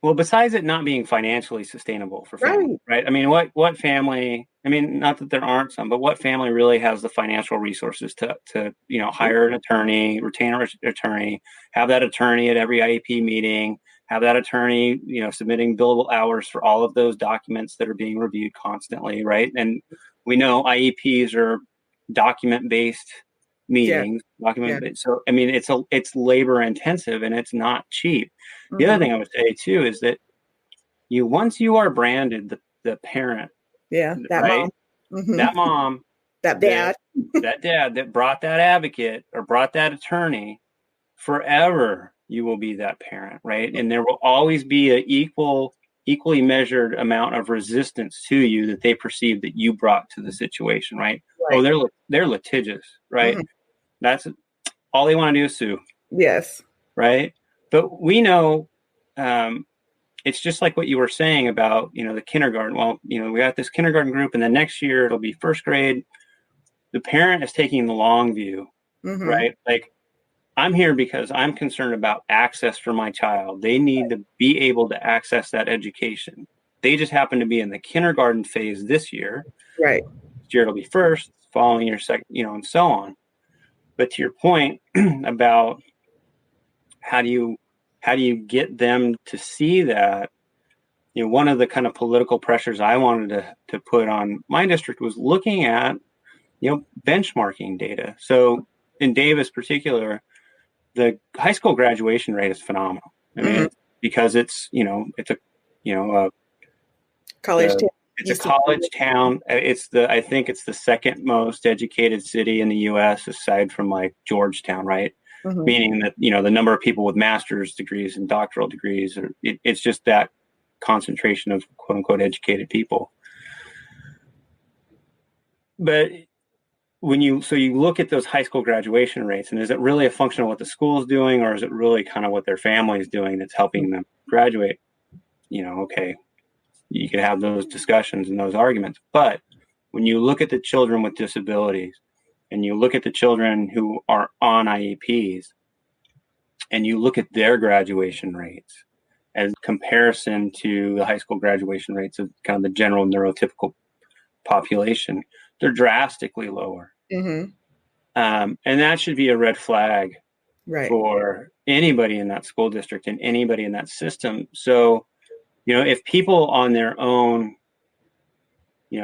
Well, besides it not being financially sustainable for family, right? I mean, what family, not that there aren't some, but what family really has the financial resources to hire an attorney, retain an attorney, have that attorney at every IEP meeting, have that attorney, submitting billable hours for all of those documents that are being reviewed constantly, right? And we know IEPs are document-based meetings, So, I mean, it's labor intensive and it's not cheap. The other thing I would say too is that once you are branded the parent, that right? mom, That mom, that dad, that dad that brought that advocate or brought that attorney, forever you will be that parent, right? And there will always be a equally measured amount of resistance to you that they perceive that you brought to the situation, right? Oh, they're litigious, right? That's all they want to do is sue. Yes. Right. But we know, it's just like what you were saying about, the kindergarten. Well, we got this kindergarten group and then next year it'll be first grade. The parent is taking the long view, right? Like, I'm here because I'm concerned about access for my child. They need to be able to access that education. They just happen to be in the kindergarten phase this year. Right. Next year it'll be first, following year second, and so on. But to your point about how do you get them to see that, one of the kind of political pressures I wanted to put on my district was looking at, benchmarking data. So in Davis particular, the high school graduation rate is phenomenal. I mean, it's because it's a college town. It's a college town. I think it's the second most educated city in the U.S. aside from like Georgetown, right? Meaning that the number of people with master's degrees and doctoral degrees, it's just that concentration of quote unquote educated people. But you look at those high school graduation rates, and is it really a function of what the school is doing, or is it really kind of what their family is doing that's helping them graduate? Okay, you could have those discussions and those arguments. But when you look at the children with disabilities and you look at the children who are on IEPs and you look at their graduation rates as comparison to the high school graduation rates of kind of the general neurotypical population, they're drastically lower. And that should be a red flag for anybody in that school district and anybody in that system. So, if people on their own,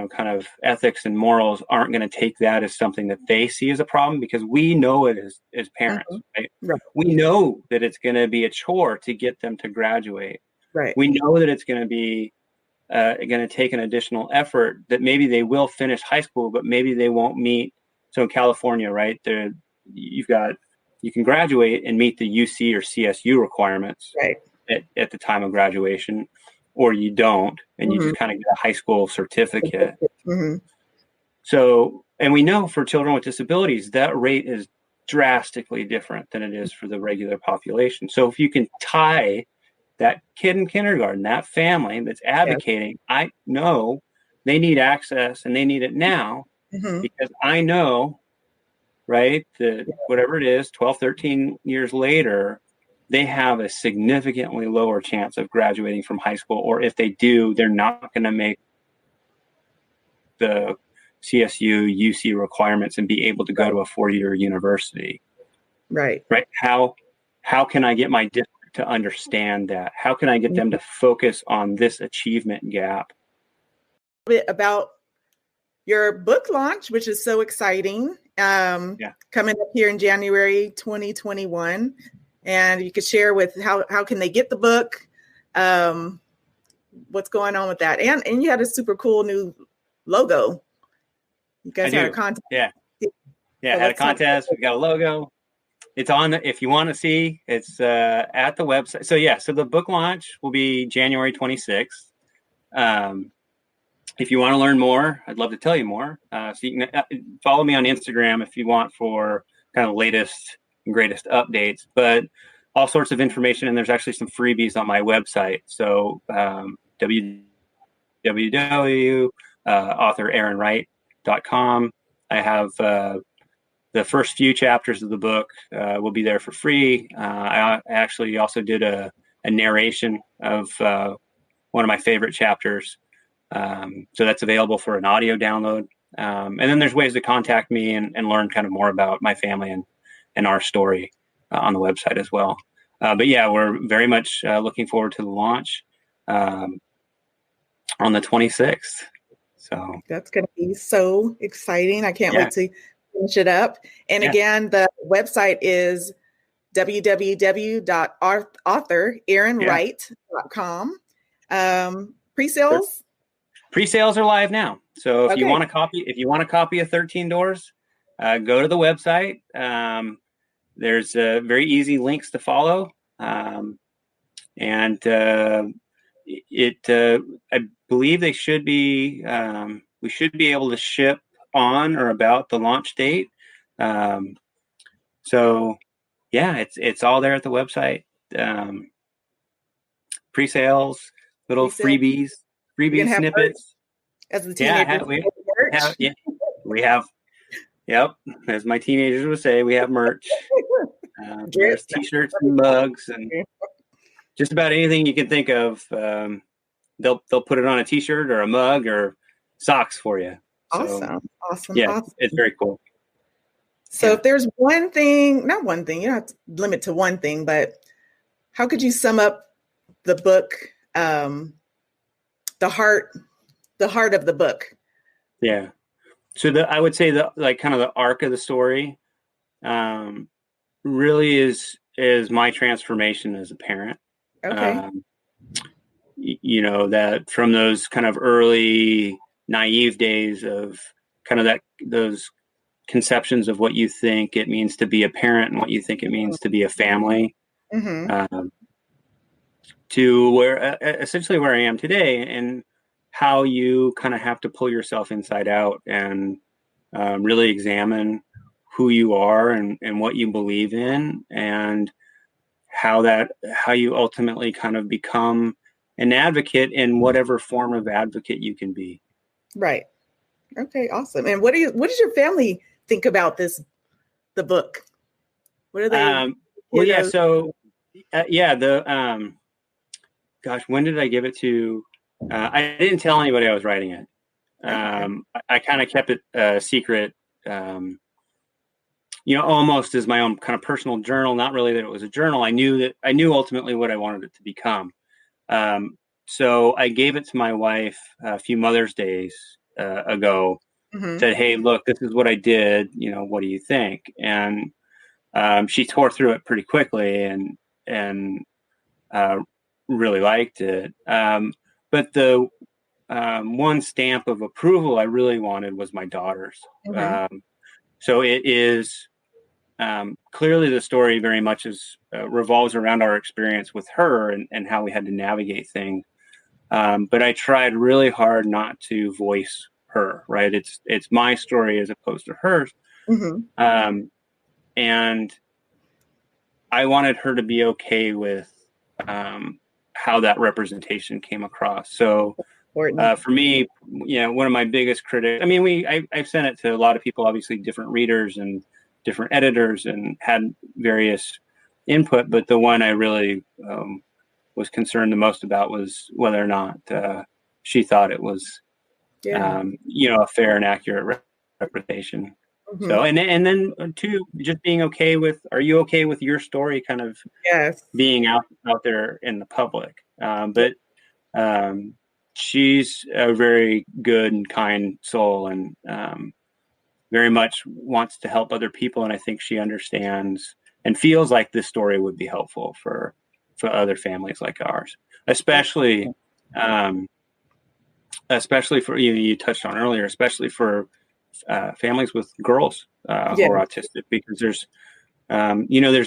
kind of ethics and morals aren't going to take that as something that they see as a problem, because we know it as parents, right? We know that it's going to be a chore to get them to graduate. We know that it's going to be going to take an additional effort, that maybe they will finish high school, but maybe they won't meet. So in California, right, you can graduate and meet the UC or CSU requirements at the time of graduation, or you don't, and you just kind of get a high school certificate. So, and we know for children with disabilities, that rate is drastically different than it is for the regular population. So if you can tie that kid in kindergarten, that family that's advocating, I know they need access and they need it now, because I know, right, that whatever it is, 12, 13 years later, they have a significantly lower chance of graduating from high school. Or if they do, they're not going to make the CSU, UC requirements and be able to go to a 4-year university. Right. How can I get my district to understand that? How can I get them to focus on this achievement gap? A bit about your book launch, which is so exciting, coming up here in January 2021. And you could share with how can they get the book, what's going on with that. And you had a super cool new logo. You guys had a contest. Yeah, had a contest. We got a logo. It's on if you want to see, it's at the website. So the book launch will be January 26th. If you want to learn more, I'd love to tell you more. So you can follow me on Instagram if you want for kind of latest and greatest updates, but all sorts of information. And there's actually some freebies on my website. So www.authoraaronwright.com. I have the first few chapters of the book will be there for free. I actually also did a narration of one of my favorite chapters. So that's available for an audio download. And then there's ways to contact me and learn kind of more about my family and our story on the website as well. But yeah, we're very much looking forward to the launch on the 26th. So That's going to be so exciting. I can't yeah, wait to finish it up. And yeah, again, the website is yeah. www.authorerinwright.com. Pre-sales? Pre-sales are live now. So if you Okay. want a copy of 13 Doors, go to the website. There's very easy links to follow. And I believe they should be, we should be able to ship on or about the launch date. So yeah, it's all there at the website. Pre-sales, little Pre-sale. You're going freebie to have merch, snippets. as the Yeah, teenagers say, merch. yeah, we have, yep. As my teenagers would say, we have merch. Drip. There's t-shirts and mugs and just about anything you can think of. They'll put it on a t-shirt or a mug or socks for you. So Awesome. Awesome. yeah, Awesome. it's very cool. So Yeah. if there's one thing, not one thing, you don't have to limit to one thing, but how could you sum up the book, the heart of the book? Yeah. So I would say kind of the arc of the story, really is my transformation as a parent. Okay. Um, that from those kind of early naive days of kind of those conceptions of what you think it means to be a parent and what you think it means to be a family, Mm-hmm. to essentially where I am today, and how you kind of have to pull yourself inside out and really examine who you are and what you believe in, and how you ultimately kind of become an advocate in whatever form of advocate you can be. Right. Okay. Awesome. And what does your family think about the book? What are they, Well, yeah. kiddos? So, gosh, when did I give it to? I didn't tell anybody I was writing it. Okay. I kind of kept it secret, almost as my own kind of personal journal. Not really that it was a journal. I knew ultimately what I wanted it to become. So I gave it to my wife a few Mother's Days ago. Mm-hmm. Said, "Hey, look, this is what I did. What do you think?" And she tore through it pretty quickly and uh, really liked it. But the one stamp of approval I really wanted was my daughter's. Mm-hmm. So it is clearly the story very much revolves around our experience with her and how we had to navigate things. But I tried really hard not to voice her. Right, it's my story as opposed to hers, Mm-hmm. and I wanted her to be okay with how that representation came across. So Important. for me, one of my biggest critics. I mean, I've sent it to a lot of people, obviously different readers and different editors, and had various input. But the one I really was concerned the most about was whether or not she thought it was, Yeah. a fair and accurate representation. Mm-hmm. So, and then two, just being okay with, are you okay with your story kind of Yes. being out there in the public? Yeah. But she's a very good and kind soul, and very much wants to help other people. And I think she understands and feels like this story would be helpful for other families like ours, especially especially for you touched on earlier, especially for families with girls who Yeah. are autistic, because there's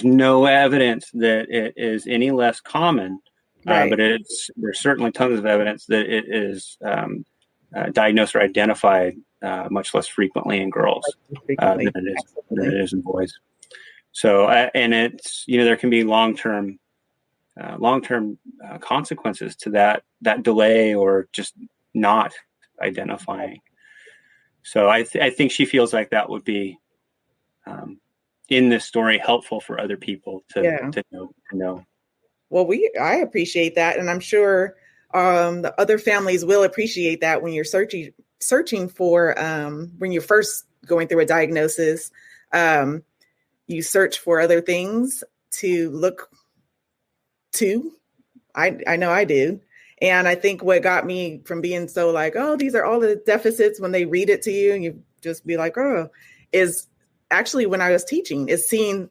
no evidence that it is any less common, Right. but there's certainly tons of evidence that it is diagnosed or identified much less frequently in girls Frequently. than Absolutely. it is in boys. So, and it's there can be long term consequences to that delay or just not identifying. So I think she feels like that would be in this story helpful for other people to Yeah. know. Well, I appreciate that, and I'm sure the other families will appreciate that when you're searching for when you're first going through a diagnosis. You search for other things to look too. I know I do. And I think what got me from being so like, oh, these are all the deficits when they read it to you and you just be like, oh, is actually when I was teaching is seeing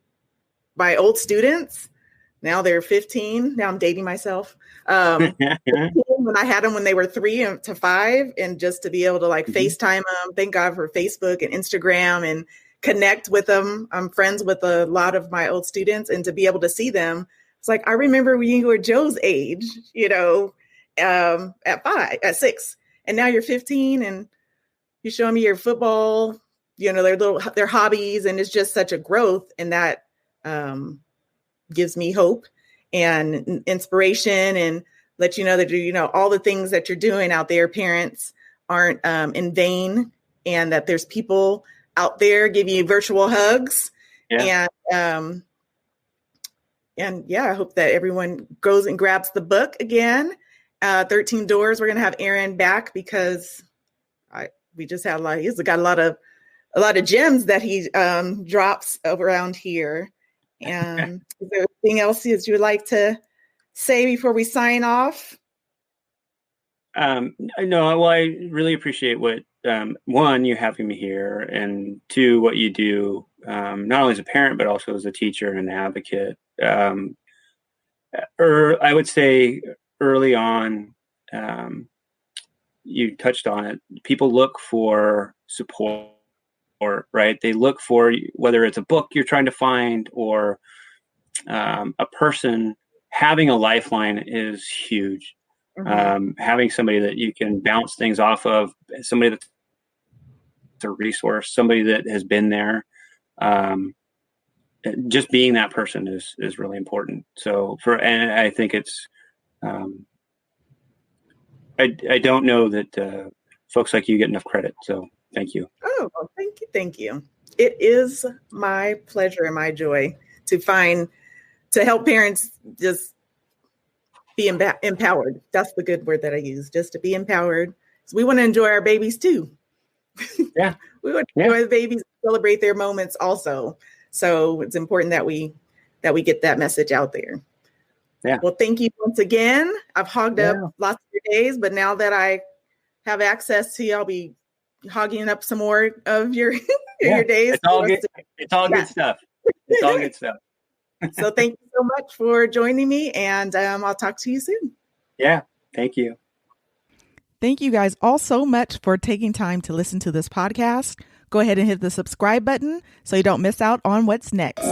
my old students. Now they're 15. Now I'm dating myself. When I had them when they were 3 to 5, and just to be able to like FaceTime them. Thank God for Facebook and Instagram and connect with them. I'm friends with a lot of my old students, and to be able to see them, it's like, I remember when you were Joe's age, at 6, and now you're 15 and you show me your football, their hobbies. And it's just such a growth, and that gives me hope and inspiration, and let you know that, all the things that you're doing out there, parents, aren't in vain, and that there's people out there giving you virtual hugs. Yeah. And I hope that everyone goes and grabs the book again. 13 Doors. We're going to have Aaron back because we just had he's got a lot of gems that he drops around here. And is there anything else that you would like to say before we sign off? No, well, I really appreciate what, one, you having me here, and two, what you do, not only as a parent, but also as a teacher and an advocate. I would say early on, you touched on it, people look for support, right? They look for, whether it's a book you're trying to find or a person. Having a lifeline is huge. Having somebody that you can bounce things off of, somebody that's a resource, somebody that has been there. Just being that person is really important. So and I think it's, I don't know that folks like you get enough credit. So thank you. Oh, well, thank you. Thank you. It is my pleasure and my joy to help parents just be empowered. That's the good word that I use, just to be empowered. So we want to enjoy our babies too. Yeah. We want to enjoy the babies, celebrate their moments also. So it's important that we get that message out there. Yeah. Well, thank you once again. I've hogged up lots of your days, but now that I have access to you, I'll be hogging up some more of your your days. It's all good. It's all good stuff. It's all good stuff. So thank you so much for joining me, and I'll talk to you soon. Yeah. Thank you. Thank you guys all so much for taking time to listen to this podcast. Go ahead and hit the subscribe button so you don't miss out on what's next.